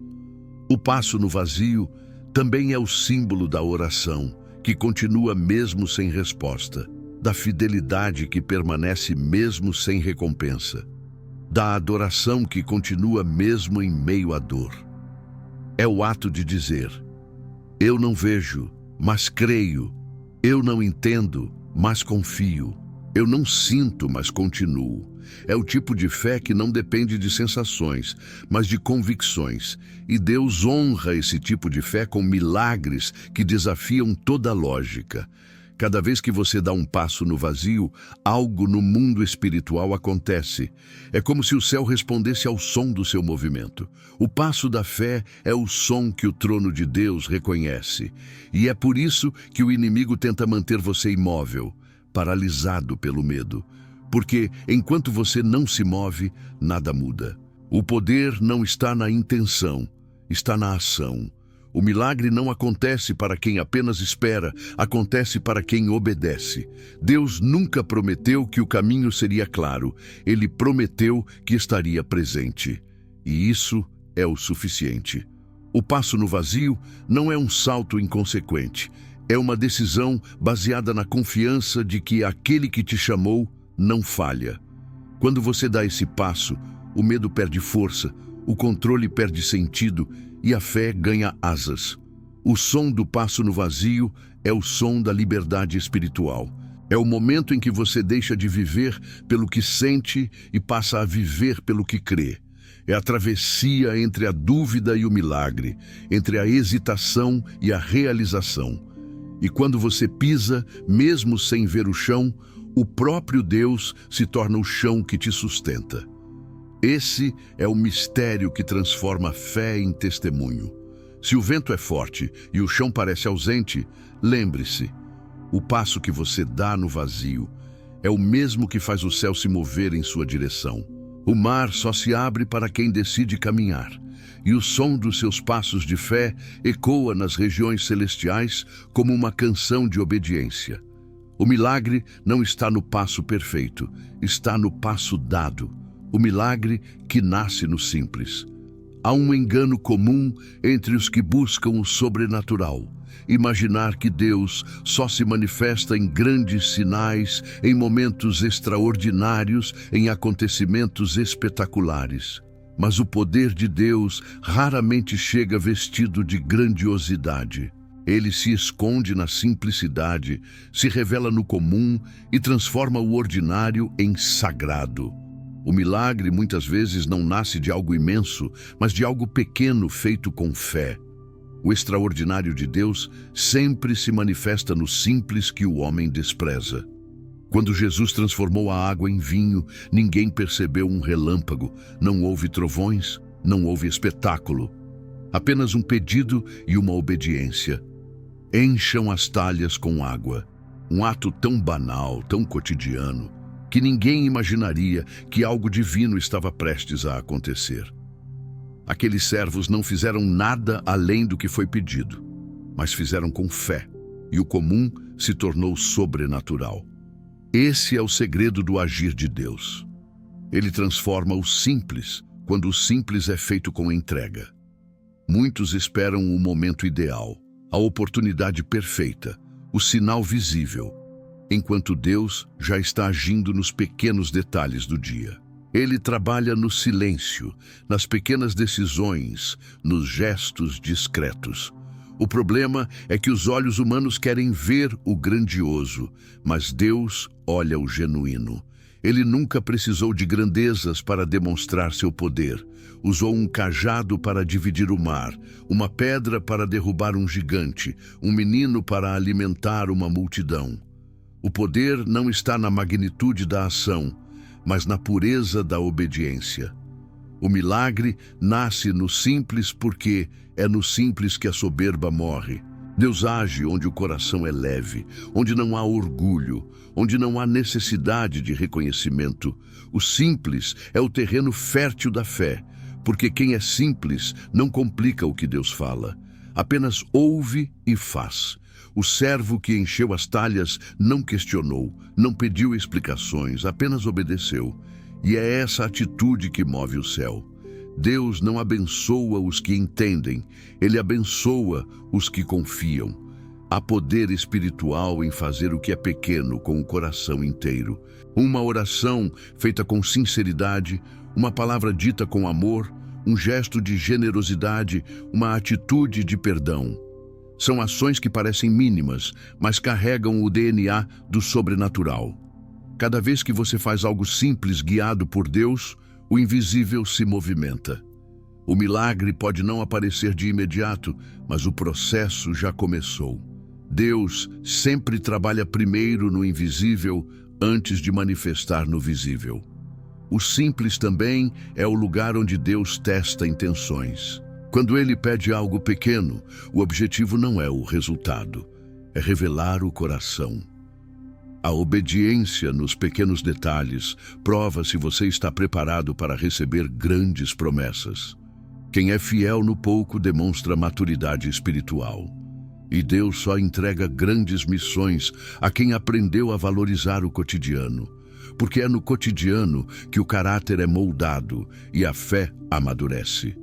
O passo no vazio também é o símbolo da oração, que continua mesmo sem resposta, da fidelidade que permanece mesmo sem recompensa, da adoração que continua mesmo em meio à dor. É o ato de dizer: eu não vejo, mas creio. Eu não entendo, mas confio. Eu não sinto, mas continuo. É o tipo de fé que não depende de sensações, mas de convicções. E Deus honra esse tipo de fé com milagres que desafiam toda a lógica. Cada vez que você dá um passo no vazio, algo no mundo espiritual acontece. É como se o céu respondesse ao som do seu movimento. O passo da fé é o som que o trono de Deus reconhece. E é por isso que o inimigo tenta manter você imóvel, paralisado pelo medo. Porque, enquanto você não se move, nada muda. O poder não está na intenção, está na ação. O milagre não acontece para quem apenas espera, acontece para quem obedece. Deus nunca prometeu que o caminho seria claro, Ele prometeu que estaria presente. E isso é o suficiente. O passo no vazio não é um salto inconsequente, é uma decisão baseada na confiança de que aquele que te chamou não falha. Quando você dá esse passo, o medo perde força, o controle perde sentido e a fé ganha asas. O som do passo no vazio é o som da liberdade espiritual. É o momento em que você deixa de viver pelo que sente e passa a viver pelo que crê. É a travessia entre a dúvida e o milagre, entre a hesitação e a realização. E quando você pisa, mesmo sem ver o chão, o próprio Deus se torna o chão que te sustenta. Esse é o mistério que transforma a fé em testemunho. Se o vento é forte e o chão parece ausente, lembre-se, o passo que você dá no vazio é o mesmo que faz o céu se mover em sua direção. O mar só se abre para quem decide caminhar, e o som dos seus passos de fé ecoa nas regiões celestiais como uma canção de obediência. O milagre não está no passo perfeito, está no passo dado. O milagre que nasce no simples. Há um engano comum entre os que buscam o sobrenatural. Imaginar que Deus só se manifesta em grandes sinais, em momentos extraordinários, em acontecimentos espetaculares. Mas o poder de Deus raramente chega vestido de grandiosidade. Ele se esconde na simplicidade, se revela no comum e transforma o ordinário em sagrado. O milagre muitas vezes não nasce de algo imenso, mas de algo pequeno feito com fé. O extraordinário de Deus sempre se manifesta no simples que o homem despreza. Quando Jesus transformou a água em vinho, ninguém percebeu um relâmpago, não houve trovões, não houve espetáculo. Apenas um pedido e uma obediência. Encham as talhas com água. Um ato tão banal, tão cotidiano, que ninguém imaginaria que algo divino estava prestes a acontecer. Aqueles servos não fizeram nada além do que foi pedido, mas fizeram com fé, e o comum se tornou sobrenatural. Esse é o segredo do agir de Deus. Ele transforma o simples, quando o simples é feito com entrega. Muitos esperam o momento ideal, a oportunidade perfeita, o sinal visível, enquanto Deus já está agindo nos pequenos detalhes do dia. Ele trabalha no silêncio, nas pequenas decisões, nos gestos discretos. O problema é que os olhos humanos querem ver o grandioso, mas Deus olha o genuíno. Ele nunca precisou de grandezas para demonstrar seu poder. Usou um cajado para dividir o mar, uma pedra para derrubar um gigante, um menino para alimentar uma multidão. O poder não está na magnitude da ação, mas na pureza da obediência. O milagre nasce no simples porque é no simples que a soberba morre. Deus age onde o coração é leve, onde não há orgulho, onde não há necessidade de reconhecimento. O simples é o terreno fértil da fé, porque quem é simples não complica o que Deus fala, apenas ouve e faz. O servo que encheu as talhas não questionou, não pediu explicações, apenas obedeceu. E é essa atitude que move o céu. Deus não abençoa os que entendem, Ele abençoa os que confiam. Há poder espiritual em fazer o que é pequeno com o coração inteiro. Uma oração feita com sinceridade, uma palavra dita com amor, um gesto de generosidade, uma atitude de perdão. São ações que parecem mínimas, mas carregam o DNA do sobrenatural. Cada vez que você faz algo simples guiado por Deus, o invisível se movimenta. O milagre pode não aparecer de imediato, mas o processo já começou. Deus sempre trabalha primeiro no invisível antes de manifestar no visível. O simples também é o lugar onde Deus testa intenções. Quando Ele pede algo pequeno, o objetivo não é o resultado, é revelar o coração. A obediência nos pequenos detalhes prova se você está preparado para receber grandes promessas. Quem é fiel no pouco demonstra maturidade espiritual. E Deus só entrega grandes missões a quem aprendeu a valorizar o cotidiano, porque é no cotidiano que o caráter é moldado e a fé amadurece.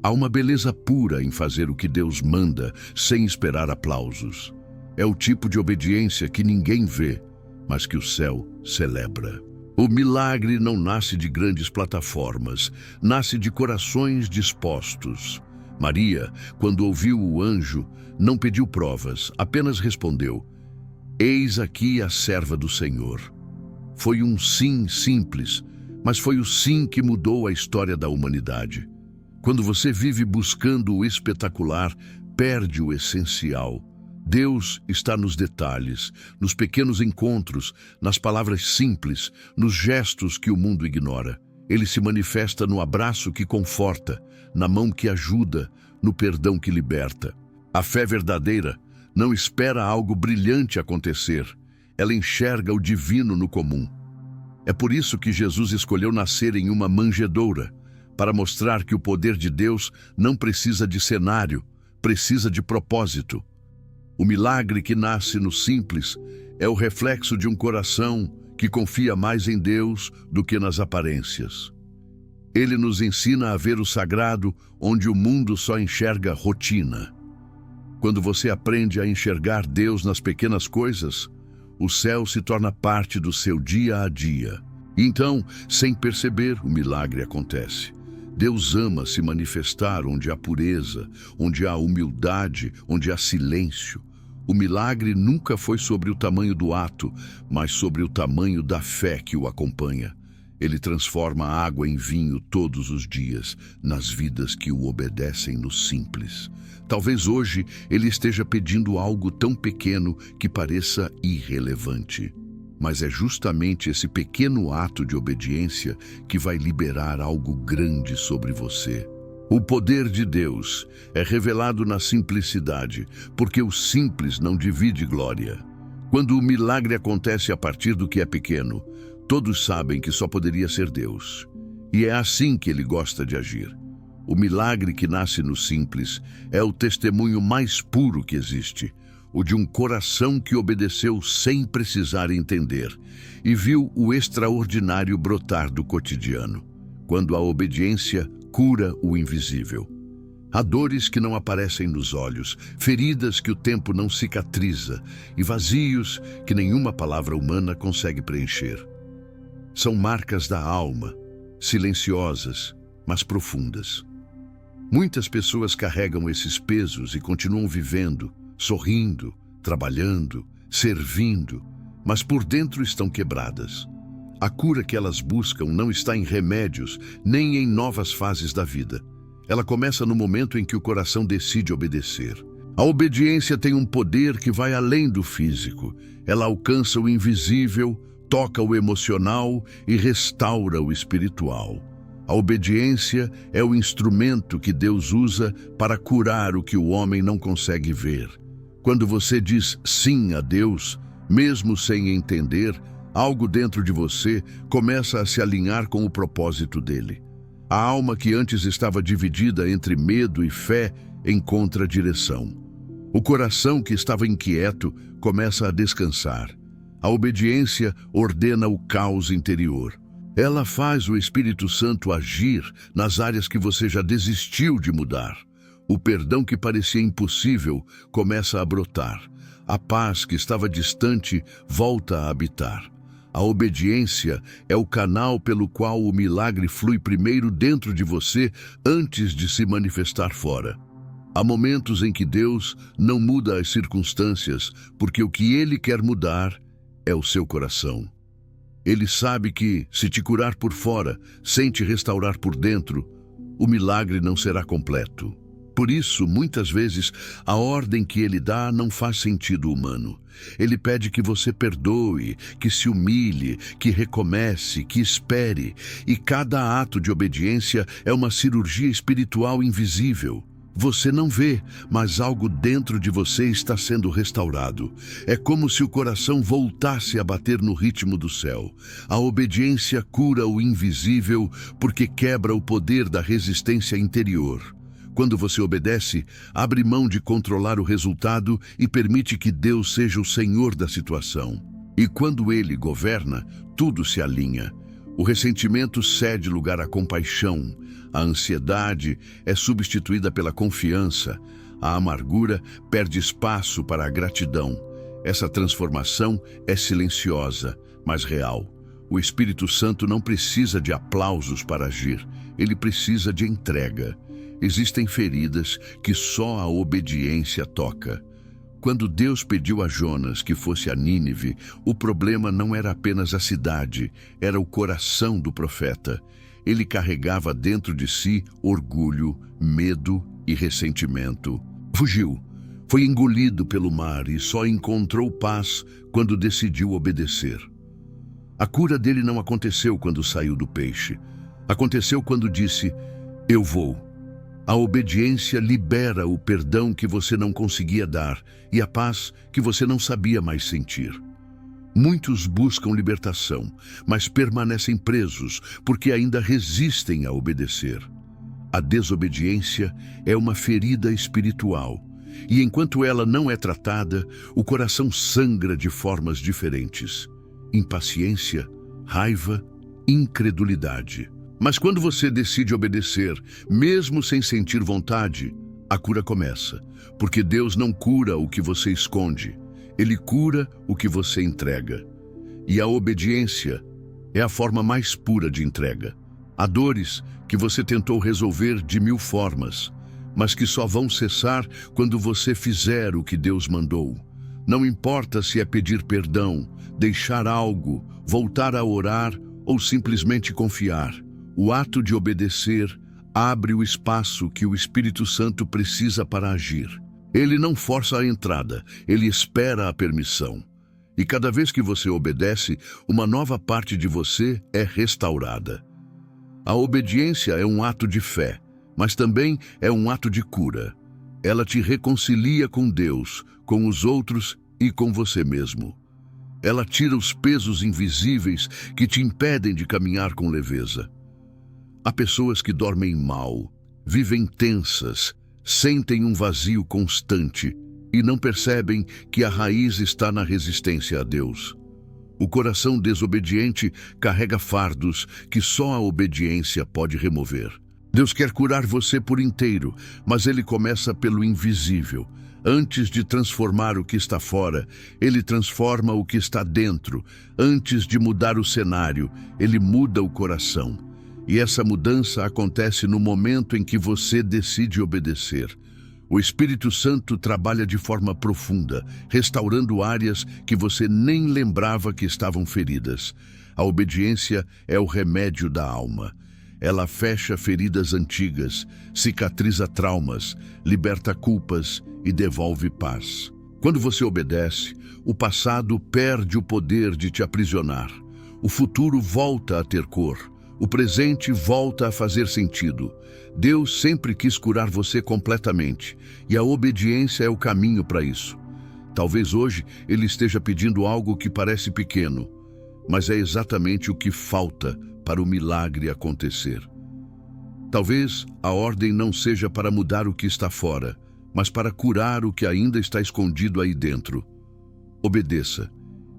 Há uma beleza pura em fazer o que Deus manda sem esperar aplausos. É o tipo de obediência que ninguém vê, mas que o céu celebra. O milagre não nasce de grandes plataformas, nasce de corações dispostos. Maria, quando ouviu o anjo, não pediu provas, apenas respondeu: "Eis aqui a serva do Senhor." Foi um sim simples, mas foi o sim que mudou a história da humanidade. Quando você vive buscando o espetacular, perde o essencial. Deus está nos detalhes, nos pequenos encontros, nas palavras simples, nos gestos que o mundo ignora. Ele se manifesta no abraço que conforta, na mão que ajuda, no perdão que liberta. A fé verdadeira não espera algo brilhante acontecer. Ela enxerga o divino no comum. É por isso que Jesus escolheu nascer em uma manjedoura, para mostrar que o poder de Deus não precisa de cenário, precisa de propósito. O milagre que nasce no simples é o reflexo de um coração que confia mais em Deus do que nas aparências. Ele nos ensina a ver o sagrado onde o mundo só enxerga rotina. Quando você aprende a enxergar Deus nas pequenas coisas, o céu se torna parte do seu dia a dia. Então, sem perceber, o milagre acontece. Deus ama se manifestar onde há pureza, onde há humildade, onde há silêncio. O milagre nunca foi sobre o tamanho do ato, mas sobre o tamanho da fé que o acompanha. Ele transforma a água em vinho todos os dias, nas vidas que o obedecem no simples. Talvez hoje ele esteja pedindo algo tão pequeno que pareça irrelevante. Mas é justamente esse pequeno ato de obediência que vai liberar algo grande sobre você. O poder de Deus é revelado na simplicidade, porque o simples não divide glória. Quando o milagre acontece a partir do que é pequeno, todos sabem que só poderia ser Deus. E é assim que Ele gosta de agir. O milagre que nasce no simples é o testemunho mais puro que existe, o de um coração que obedeceu sem precisar entender e viu o extraordinário brotar do cotidiano, quando a obediência cura o invisível. Há dores que não aparecem nos olhos, feridas que o tempo não cicatriza e vazios que nenhuma palavra humana consegue preencher. São marcas da alma, silenciosas, mas profundas. Muitas pessoas carregam esses pesos e continuam vivendo, sorrindo, trabalhando, servindo, mas por dentro estão quebradas. A cura que elas buscam não está em remédios, nem em novas fases da vida. Ela começa no momento em que o coração decide obedecer. A obediência tem um poder que vai além do físico. Ela alcança o invisível, toca o emocional e restaura o espiritual. A obediência é o instrumento que Deus usa para curar o que o homem não consegue ver. Quando você diz sim a Deus, mesmo sem entender, algo dentro de você começa a se alinhar com o propósito dele. A alma que antes estava dividida entre medo e fé encontra direção. O coração que estava inquieto começa a descansar. A obediência ordena o caos interior. Ela faz o Espírito Santo agir nas áreas que você já desistiu de mudar. O perdão que parecia impossível começa a brotar. A paz que estava distante volta a habitar. A obediência é o canal pelo qual o milagre flui primeiro dentro de você antes de se manifestar fora. Há momentos em que Deus não muda as circunstâncias, porque o que Ele quer mudar é o seu coração. Ele sabe que, se te curar por fora, sem te restaurar por dentro, o milagre não será completo. Por isso, muitas vezes, a ordem que Ele dá não faz sentido humano. Ele pede que você perdoe, que se humilhe, que recomece, que espere. E cada ato de obediência é uma cirurgia espiritual invisível. Você não vê, mas algo dentro de você está sendo restaurado. É como se o coração voltasse a bater no ritmo do céu. A obediência cura o invisível porque quebra o poder da resistência interior. Quando você obedece, abre mão de controlar o resultado e permite que Deus seja o Senhor da situação. E quando Ele governa, tudo se alinha. O ressentimento cede lugar à compaixão. A ansiedade é substituída pela confiança. A amargura perde espaço para a gratidão. Essa transformação é silenciosa, mas real. O Espírito Santo não precisa de aplausos para agir. Ele precisa de entrega. Existem feridas que só a obediência toca. Quando Deus pediu a Jonas que fosse a Nínive, o problema não era apenas a cidade, era o coração do profeta. Ele carregava dentro de si orgulho, medo e ressentimento. Fugiu, foi engolido pelo mar e só encontrou paz quando decidiu obedecer. A cura dele não aconteceu quando saiu do peixe. Aconteceu quando disse, eu vou. A obediência libera o perdão que você não conseguia dar e a paz que você não sabia mais sentir. Muitos buscam libertação, mas permanecem presos porque ainda resistem a obedecer. A desobediência é uma ferida espiritual e enquanto ela não é tratada, o coração sangra de formas diferentes. Impaciência, raiva, incredulidade. Mas quando você decide obedecer, mesmo sem sentir vontade, a cura começa. Porque Deus não cura o que você esconde, Ele cura o que você entrega. E a obediência é a forma mais pura de entrega. Há dores que você tentou resolver de 1000 formas, mas que só vão cessar quando você fizer o que Deus mandou. Não importa se é pedir perdão, deixar algo, voltar a orar ou simplesmente confiar. O ato de obedecer abre o espaço que o Espírito Santo precisa para agir. Ele não força a entrada, ele espera a permissão. E cada vez que você obedece, uma nova parte de você é restaurada. A obediência é um ato de fé, mas também é um ato de cura. Ela te reconcilia com Deus, com os outros e com você mesmo. Ela tira os pesos invisíveis que te impedem de caminhar com leveza. Há pessoas que dormem mal, vivem tensas, sentem um vazio constante e não percebem que a raiz está na resistência a Deus. O coração desobediente carrega fardos que só a obediência pode remover. Deus quer curar você por inteiro, mas Ele começa pelo invisível. Antes de transformar o que está fora, Ele transforma o que está dentro. Antes de mudar o cenário, Ele muda o coração. E essa mudança acontece no momento em que você decide obedecer. O Espírito Santo trabalha de forma profunda, restaurando áreas que você nem lembrava que estavam feridas. A obediência é o remédio da alma. Ela fecha feridas antigas, cicatriza traumas, liberta culpas e devolve paz. Quando você obedece, o passado perde o poder de te aprisionar. O futuro volta a ter cor. O presente volta a fazer sentido. Deus sempre quis curar você completamente, e a obediência é o caminho para isso. Talvez hoje Ele esteja pedindo algo que parece pequeno, mas é exatamente o que falta para o milagre acontecer. Talvez a ordem não seja para mudar o que está fora, mas para curar o que ainda está escondido aí dentro. Obedeça,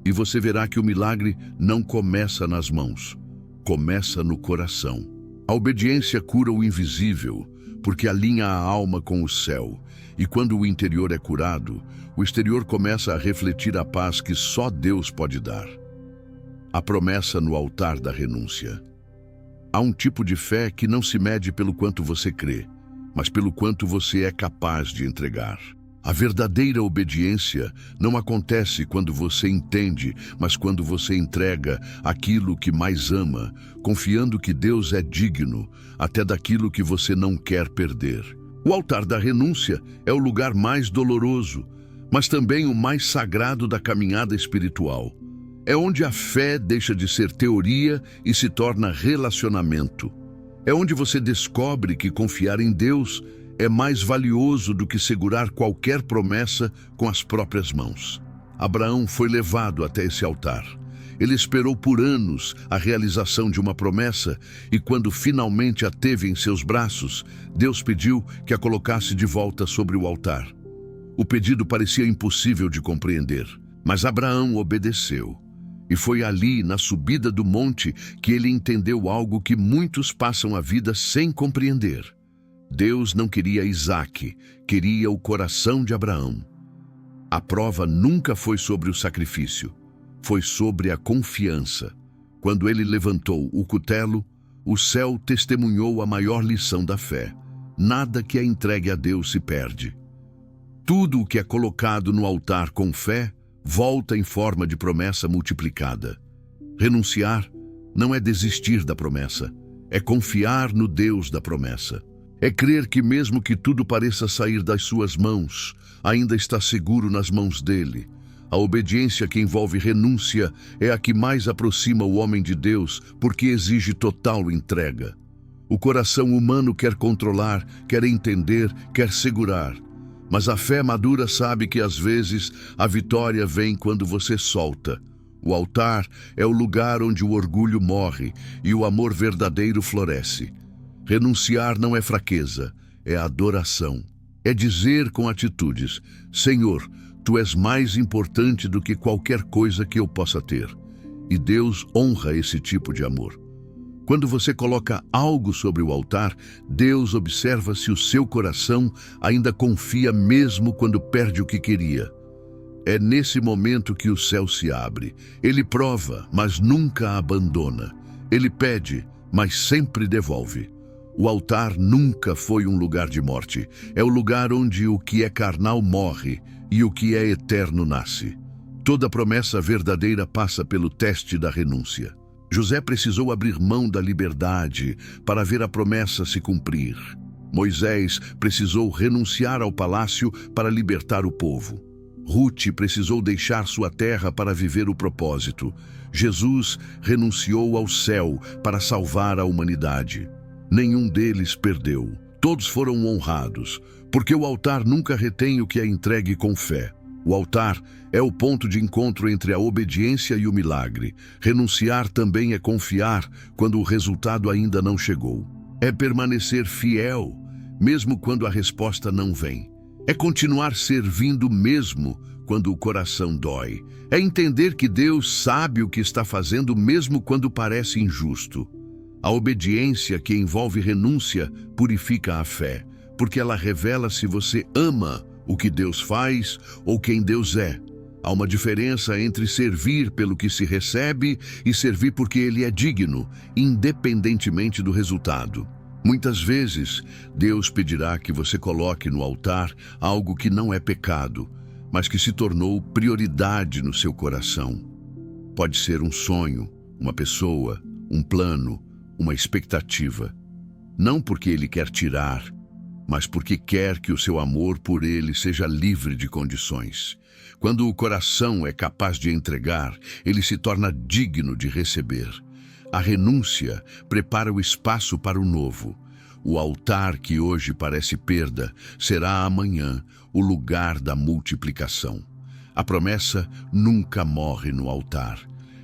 e você verá que o milagre não começa nas mãos, começa no coração. A obediência cura o invisível, porque alinha a alma com o céu, e quando o interior é curado, o exterior começa a refletir a paz que só Deus pode dar. A promessa no altar da renúncia. Há um tipo de fé que não se mede pelo quanto você crê, mas pelo quanto você é capaz de entregar. A verdadeira obediência não acontece quando você entende, mas quando você entrega aquilo que mais ama, confiando que Deus é digno, até daquilo que você não quer perder. O altar da renúncia é o lugar mais doloroso, mas também o mais sagrado da caminhada espiritual. É onde a fé deixa de ser teoria e se torna relacionamento. É onde você descobre que confiar em Deus é mais valioso do que segurar qualquer promessa com as próprias mãos. Abraão foi levado até esse altar. Ele esperou por anos a realização de uma promessa e quando finalmente a teve em seus braços, Deus pediu que a colocasse de volta sobre o altar. O pedido parecia impossível de compreender, mas Abraão obedeceu. E foi ali, na subida do monte, que ele entendeu algo que muitos passam a vida sem compreender. Deus não queria Isaque, queria o coração de Abraão. A prova nunca foi sobre o sacrifício, foi sobre a confiança. Quando ele levantou o cutelo, o céu testemunhou a maior lição da fé. Nada que é entregue a Deus se perde. Tudo o que é colocado no altar com fé, volta em forma de promessa multiplicada. Renunciar não é desistir da promessa, é confiar no Deus da promessa. É crer que mesmo que tudo pareça sair das suas mãos, ainda está seguro nas mãos dele. A obediência que envolve renúncia é a que mais aproxima o homem de Deus, porque exige total entrega. O coração humano quer controlar, quer entender, quer segurar. Mas a fé madura sabe que às vezes a vitória vem quando você solta. O altar é o lugar onde o orgulho morre e o amor verdadeiro floresce. Renunciar não é fraqueza, é adoração. É dizer com atitudes: Senhor, Tu és mais importante do que qualquer coisa que eu possa ter. E Deus honra esse tipo de amor. Quando você coloca algo sobre o altar, Deus observa se o seu coração ainda confia mesmo quando perde o que queria. É nesse momento que o céu se abre. Ele prova, mas nunca abandona. Ele pede, mas sempre devolve. O altar nunca foi um lugar de morte. É o lugar onde o que é carnal morre e o que é eterno nasce. Toda promessa verdadeira passa pelo teste da renúncia. José precisou abrir mão da liberdade para ver a promessa se cumprir. Moisés precisou renunciar ao palácio para libertar o povo. Ruth precisou deixar sua terra para viver o propósito. Jesus renunciou ao céu para salvar a humanidade. Nenhum deles perdeu. Todos foram honrados, porque o altar nunca retém o que é entregue com fé. O altar é o ponto de encontro entre a obediência e o milagre. Renunciar também é confiar quando o resultado ainda não chegou. É permanecer fiel, mesmo quando a resposta não vem. É continuar servindo mesmo quando o coração dói. É entender que Deus sabe o que está fazendo mesmo quando parece injusto. A obediência que envolve renúncia purifica a fé, porque ela revela se você ama o que Deus faz ou quem Deus é. Há uma diferença entre servir pelo que se recebe e servir porque Ele é digno, independentemente do resultado. Muitas vezes, Deus pedirá que você coloque no altar algo que não é pecado, mas que se tornou prioridade no seu coração. Pode ser um sonho, uma pessoa, um plano, uma expectativa. Não porque ele quer tirar, mas porque quer que o seu amor por ele seja livre de condições. Quando o coração é capaz de entregar, ele se torna digno de receber. A renúncia prepara o espaço para o novo. O altar que hoje parece perda será amanhã o lugar da multiplicação. A promessa nunca morre no altar.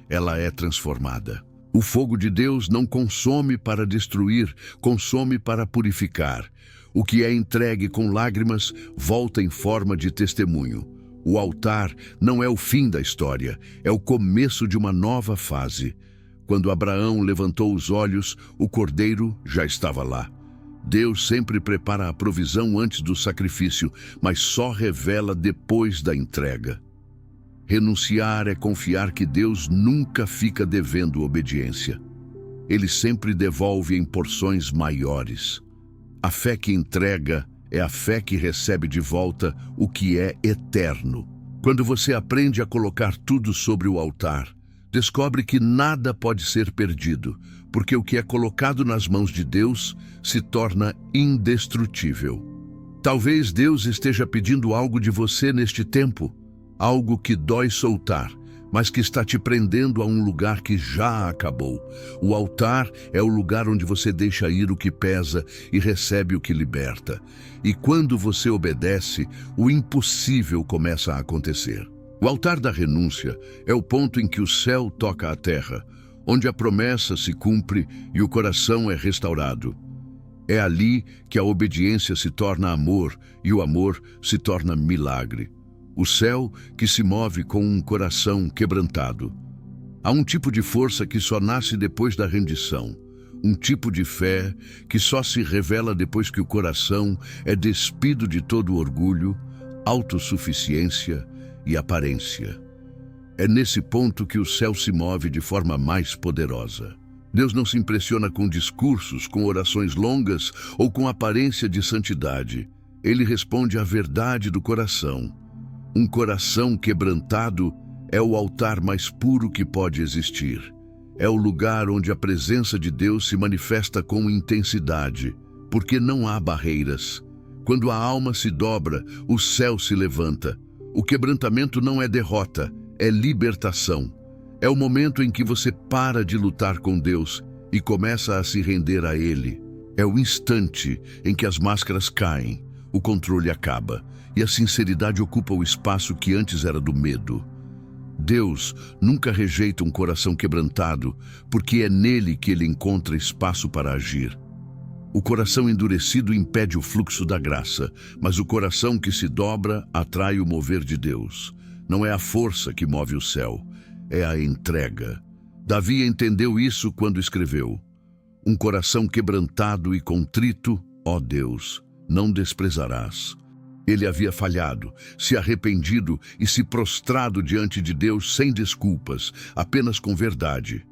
Ela é transformada. O fogo de Deus não consome para destruir, consome para purificar. O que é entregue com lágrimas volta em forma de testemunho. O altar não é o fim da história, é o começo de uma nova fase. Quando Abraão levantou os olhos, o cordeiro já estava lá. Deus sempre prepara a provisão antes do sacrifício, mas só revela depois da entrega. Renunciar é confiar que Deus nunca fica devendo obediência. Ele sempre devolve em porções maiores. A fé que entrega é a fé que recebe de volta o que é eterno. Quando você aprende a colocar tudo sobre o altar, descobre que nada pode ser perdido, porque o que é colocado nas mãos de Deus se torna indestrutível. Talvez Deus esteja pedindo algo de você neste tempo, algo que dói soltar, mas que está te prendendo a um lugar que já acabou. O altar é o lugar onde você deixa ir o que pesa e recebe o que liberta. E quando você obedece, o impossível começa a acontecer. O altar da renúncia é o ponto em que o céu toca a terra, onde a promessa se cumpre e o coração é restaurado. É ali que a obediência se torna amor e o amor se torna milagre. O céu que se move com um coração quebrantado. Há um tipo de força que só nasce depois da rendição. Um tipo de fé que só se revela depois que o coração é despido de todo orgulho, autossuficiência e aparência. É nesse ponto que o céu se move de forma mais poderosa. Deus não se impressiona com discursos, com orações longas ou com aparência de santidade. Ele responde à verdade do coração. Um coração quebrantado é o altar mais puro que pode existir. É o lugar onde a presença de Deus se manifesta com intensidade, porque não há barreiras. Quando a alma se dobra, o céu se levanta. O quebrantamento não é derrota, é libertação. É o momento em que você para de lutar com Deus e começa a se render a Ele. É o instante em que as máscaras caem, o controle acaba e a sinceridade ocupa o espaço que antes era do medo. Deus nunca rejeita um coração quebrantado, porque é nele que ele encontra espaço para agir. O coração endurecido impede o fluxo da graça, mas o coração que se dobra atrai o mover de Deus. Não é a força que move o céu, é a entrega. Davi entendeu isso quando escreveu: um coração quebrantado e contrito, ó Deus, não desprezarás. Ele havia falhado, se arrependido e se prostrado diante de Deus sem desculpas, apenas com verdade.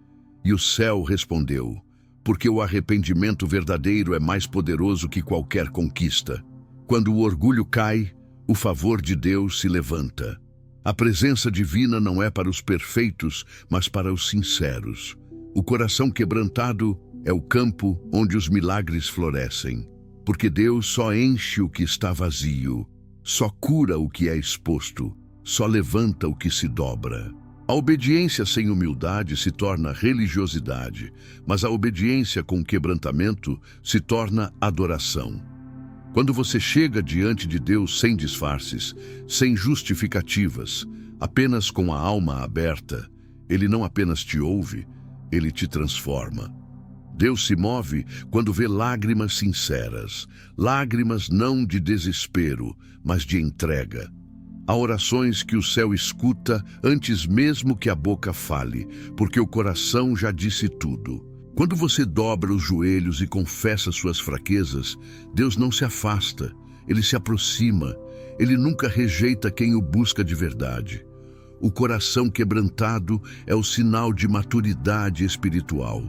E o céu respondeu: porque o arrependimento verdadeiro é mais poderoso que qualquer conquista. Quando o orgulho cai, o favor de Deus se levanta. A presença divina não é para os perfeitos, mas para os sinceros. O coração quebrantado é o campo onde os milagres florescem. Porque Deus só enche o que está vazio, só cura o que é exposto, só levanta o que se dobra. A obediência sem humildade se torna religiosidade, mas a obediência com quebrantamento se torna adoração. Quando você chega diante de Deus sem disfarces, sem justificativas, apenas com a alma aberta, Ele não apenas te ouve, Ele te transforma. Deus se move quando vê lágrimas sinceras, lágrimas não de desespero, mas de entrega. Há orações que o céu escuta antes mesmo que a boca fale, porque o coração já disse tudo. Quando você dobra os joelhos e confessa suas fraquezas, Deus não se afasta, Ele se aproxima, Ele nunca rejeita quem o busca de verdade. O coração quebrantado é o sinal de maturidade espiritual.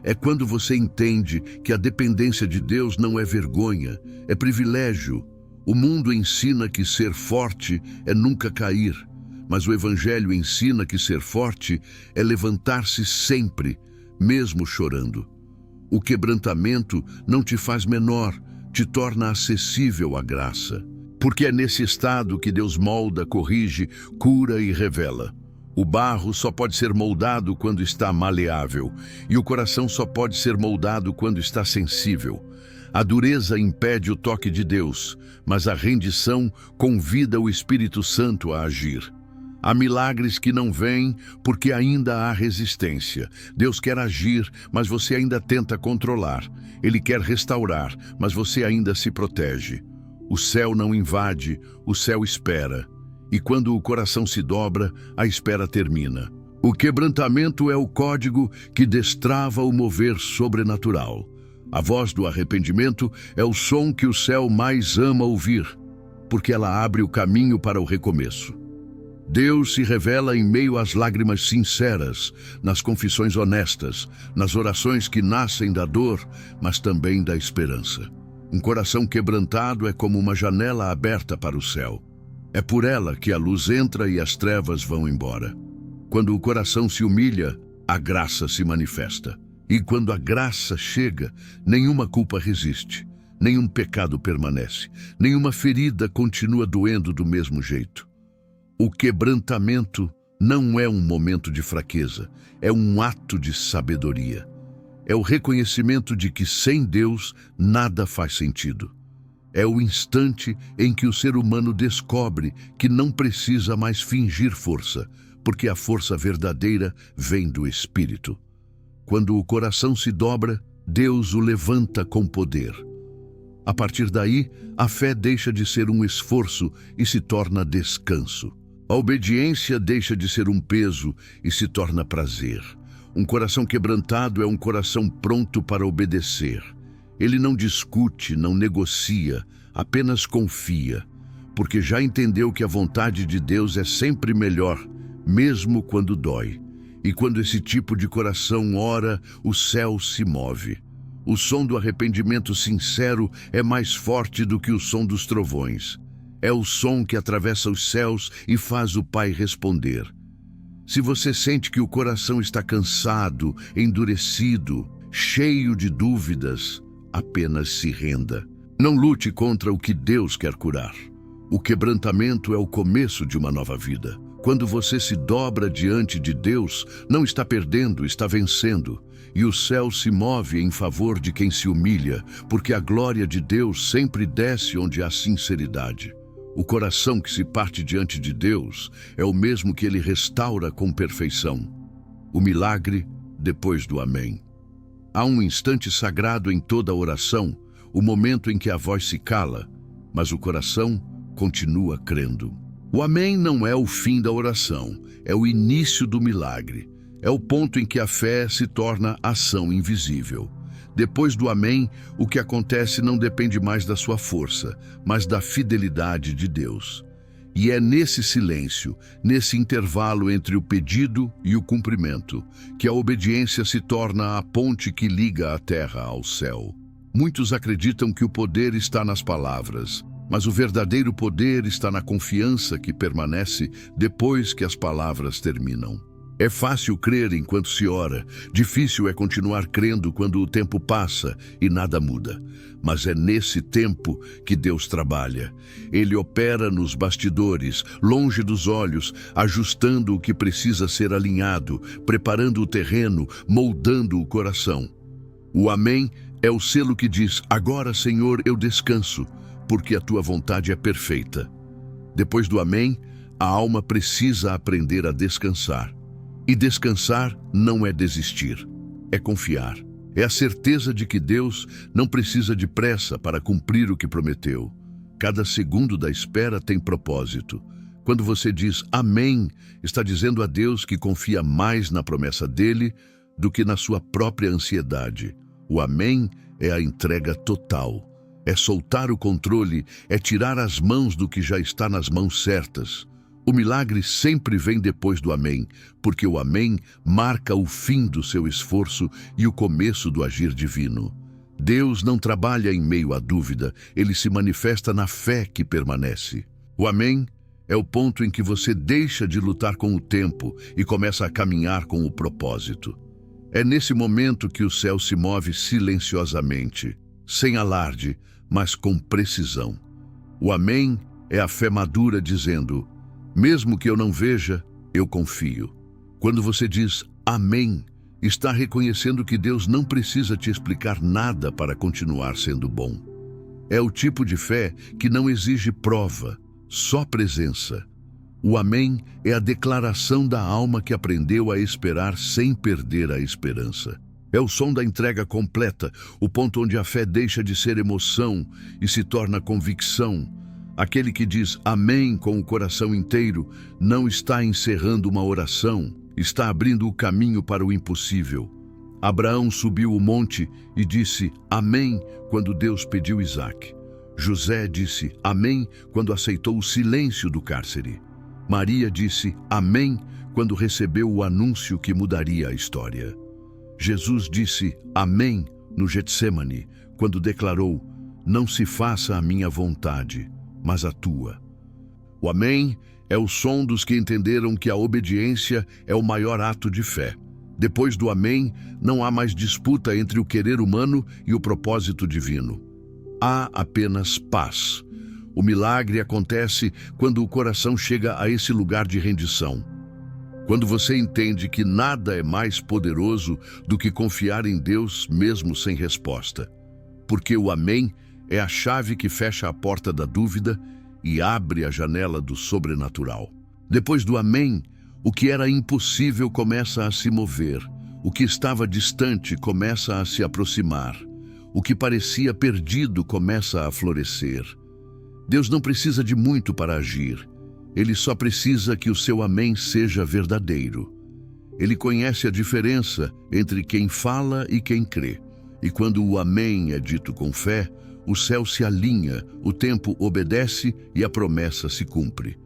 É quando você entende que a dependência de Deus não é vergonha, é privilégio. O mundo ensina que ser forte é nunca cair, mas o Evangelho ensina que ser forte é levantar-se sempre, mesmo chorando. O quebrantamento não te faz menor, te torna acessível à graça. Porque é nesse estado que Deus molda, corrige, cura e revela. O barro só pode ser moldado quando está maleável, e o coração só pode ser moldado quando está sensível. A dureza impede o toque de Deus, mas a rendição convida o Espírito Santo a agir. Há milagres que não vêm porque ainda há resistência. Deus quer agir, mas você ainda tenta controlar. Ele quer restaurar, mas você ainda se protege. O céu não invade, o céu espera. E quando o coração se dobra, a espera termina. O quebrantamento é o código que destrava o mover sobrenatural. A voz do arrependimento é o som que o céu mais ama ouvir, porque ela abre o caminho para o recomeço. Deus se revela em meio às lágrimas sinceras, nas confissões honestas, nas orações que nascem da dor, mas também da esperança. Um coração quebrantado é como uma janela aberta para o céu. É por ela que a luz entra e as trevas vão embora. Quando o coração se humilha, a graça se manifesta. E quando a graça chega, nenhuma culpa resiste, nenhum pecado permanece, nenhuma ferida continua doendo do mesmo jeito. O quebrantamento não é um momento de fraqueza, é um ato de sabedoria. É o reconhecimento de que sem Deus nada faz sentido. É o instante em que o ser humano descobre que não precisa mais fingir força, porque a força verdadeira vem do Espírito. Quando o coração se dobra, Deus o levanta com poder. A partir daí, a fé deixa de ser um esforço e se torna descanso. A obediência deixa de ser um peso e se torna prazer. Um coração quebrantado é um coração pronto para obedecer. Ele não discute, não negocia, apenas confia, porque já entendeu que a vontade de Deus é sempre melhor, mesmo quando dói. E quando esse tipo de coração ora, o céu se move. O som do arrependimento sincero é mais forte do que o som dos trovões. É o som que atravessa os céus e faz o Pai responder. Se você sente que o coração está cansado, endurecido, cheio de dúvidas, apenas se renda. Não lute contra o que Deus quer curar. O quebrantamento é o começo de uma nova vida. Quando você se dobra diante de Deus, não está perdendo, está vencendo. E o céu se move em favor de quem se humilha, porque a glória de Deus sempre desce onde há sinceridade. O coração que se parte diante de Deus é o mesmo que Ele restaura com perfeição. O milagre depois do amém. Há um instante sagrado em toda a oração, o momento em que a voz se cala, mas o coração continua crendo. O amém não é o fim da oração, é o início do milagre. É o ponto em que a fé se torna ação invisível. Depois do amém, o que acontece não depende mais da sua força, mas da fidelidade de Deus. E é nesse silêncio, nesse intervalo entre o pedido e o cumprimento, que a obediência se torna a ponte que liga a terra ao céu. Muitos acreditam que o poder está nas palavras, mas o verdadeiro poder está na confiança que permanece depois que as palavras terminam. É fácil crer enquanto se ora, difícil é continuar crendo quando o tempo passa e nada muda. Mas é nesse tempo que Deus trabalha. Ele opera nos bastidores, longe dos olhos, ajustando o que precisa ser alinhado, preparando o terreno, moldando o coração. O amém é o selo que diz: agora, Senhor, eu descanso, porque a tua vontade é perfeita. Depois do amém, a alma precisa aprender a descansar. E descansar não é desistir, é confiar. É a certeza de que Deus não precisa de pressa para cumprir o que prometeu. Cada segundo da espera tem propósito. Quando você diz amém, está dizendo a Deus que confia mais na promessa dele do que na sua própria ansiedade. O amém é a entrega total. É soltar o controle, é tirar as mãos do que já está nas mãos certas. O milagre sempre vem depois do amém, porque o amém marca o fim do seu esforço e o começo do agir divino. Deus não trabalha em meio à dúvida, ele se manifesta na fé que permanece. O amém é o ponto em que você deixa de lutar com o tempo e começa a caminhar com o propósito. É nesse momento que o céu se move silenciosamente, sem alarde, mas com precisão. O amém é a fé madura dizendo: mesmo que eu não veja, eu confio. Quando você diz amém, está reconhecendo que Deus não precisa te explicar nada para continuar sendo bom. É o tipo de fé que não exige prova, só presença. O amém é a declaração da alma que aprendeu a esperar sem perder a esperança. É o som da entrega completa, o ponto onde a fé deixa de ser emoção e se torna convicção. Aquele que diz amém com o coração inteiro não está encerrando uma oração, está abrindo o caminho para o impossível. Abraão subiu o monte e disse amém quando Deus pediu Isaque. José disse amém quando aceitou o silêncio do cárcere. Maria disse amém quando recebeu o anúncio que mudaria a história. Jesus disse amém no Getsêmani, quando declarou: não se faça a minha vontade, mas a tua. O amém é o som dos que entenderam que a obediência é o maior ato de fé. Depois do amém, não há mais disputa entre o querer humano e o propósito divino. Há apenas paz. O milagre acontece quando o coração chega a esse lugar de rendição. Quando você entende que nada é mais poderoso do que confiar em Deus mesmo sem resposta. Porque o amém é a chave que fecha a porta da dúvida e abre a janela do sobrenatural. Depois do amém, o que era impossível começa a se mover. O que estava distante começa a se aproximar. O que parecia perdido começa a florescer. Deus não precisa de muito para agir. Ele só precisa que o seu amém seja verdadeiro. Ele conhece a diferença entre quem fala e quem crê. E quando o amém é dito com fé, o céu se alinha, o tempo obedece e a promessa se cumpre.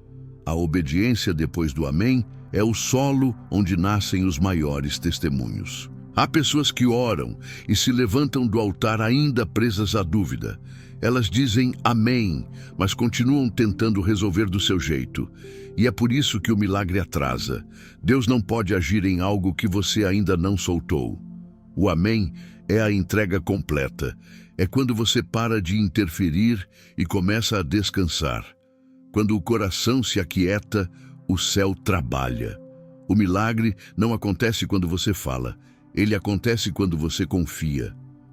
A obediência depois do amém é o solo onde nascem os maiores testemunhos. Há pessoas que oram e se levantam do altar ainda presas à dúvida. Elas dizem amém, mas continuam tentando resolver do seu jeito. E é por isso que o milagre atrasa. Deus não pode agir em algo que você ainda não soltou. O amém é a entrega completa. É quando você para de interferir e começa a descansar. Quando o coração se aquieta, o céu trabalha. O milagre não acontece quando você fala. Ele acontece quando você confia.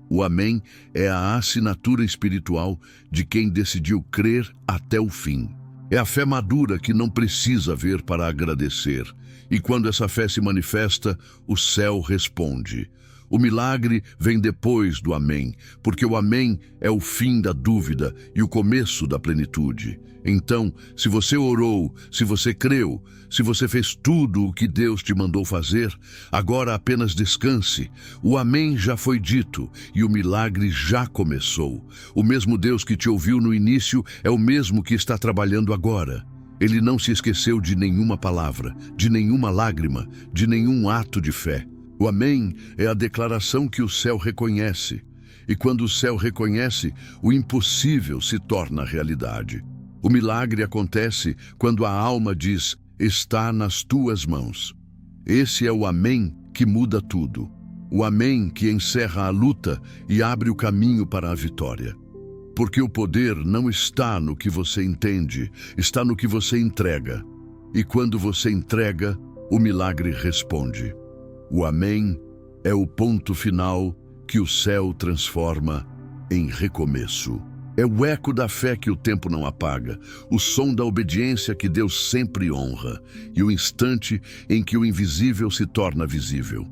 O amém é a assinatura espiritual de quem decidiu crer até o fim. É a fé madura que não precisa ver para agradecer. E quando essa fé se manifesta, o céu responde. O milagre vem depois do amém, porque o amém é o fim da dúvida e o começo da plenitude. Então, se você orou, se você creu, se você fez tudo o que Deus te mandou fazer, agora apenas descanse. O amém já foi dito e o milagre já começou. O mesmo Deus que te ouviu no início é o mesmo que está trabalhando agora. Ele não se esqueceu de nenhuma palavra, de nenhuma lágrima, de nenhum ato de fé. O amém é a declaração que o céu reconhece. E quando o céu reconhece, o impossível se torna realidade. O milagre acontece quando a alma diz: está nas tuas mãos. Esse é o amém que muda tudo. O amém que encerra a luta e abre o caminho para a vitória. Porque o poder não está no que você entende, está no que você entrega. E quando você entrega, o milagre responde. O amém é o ponto final que o céu transforma em recomeço. É o eco da fé que o tempo não apaga, o som da obediência que Deus sempre honra e o instante em que o invisível se torna visível.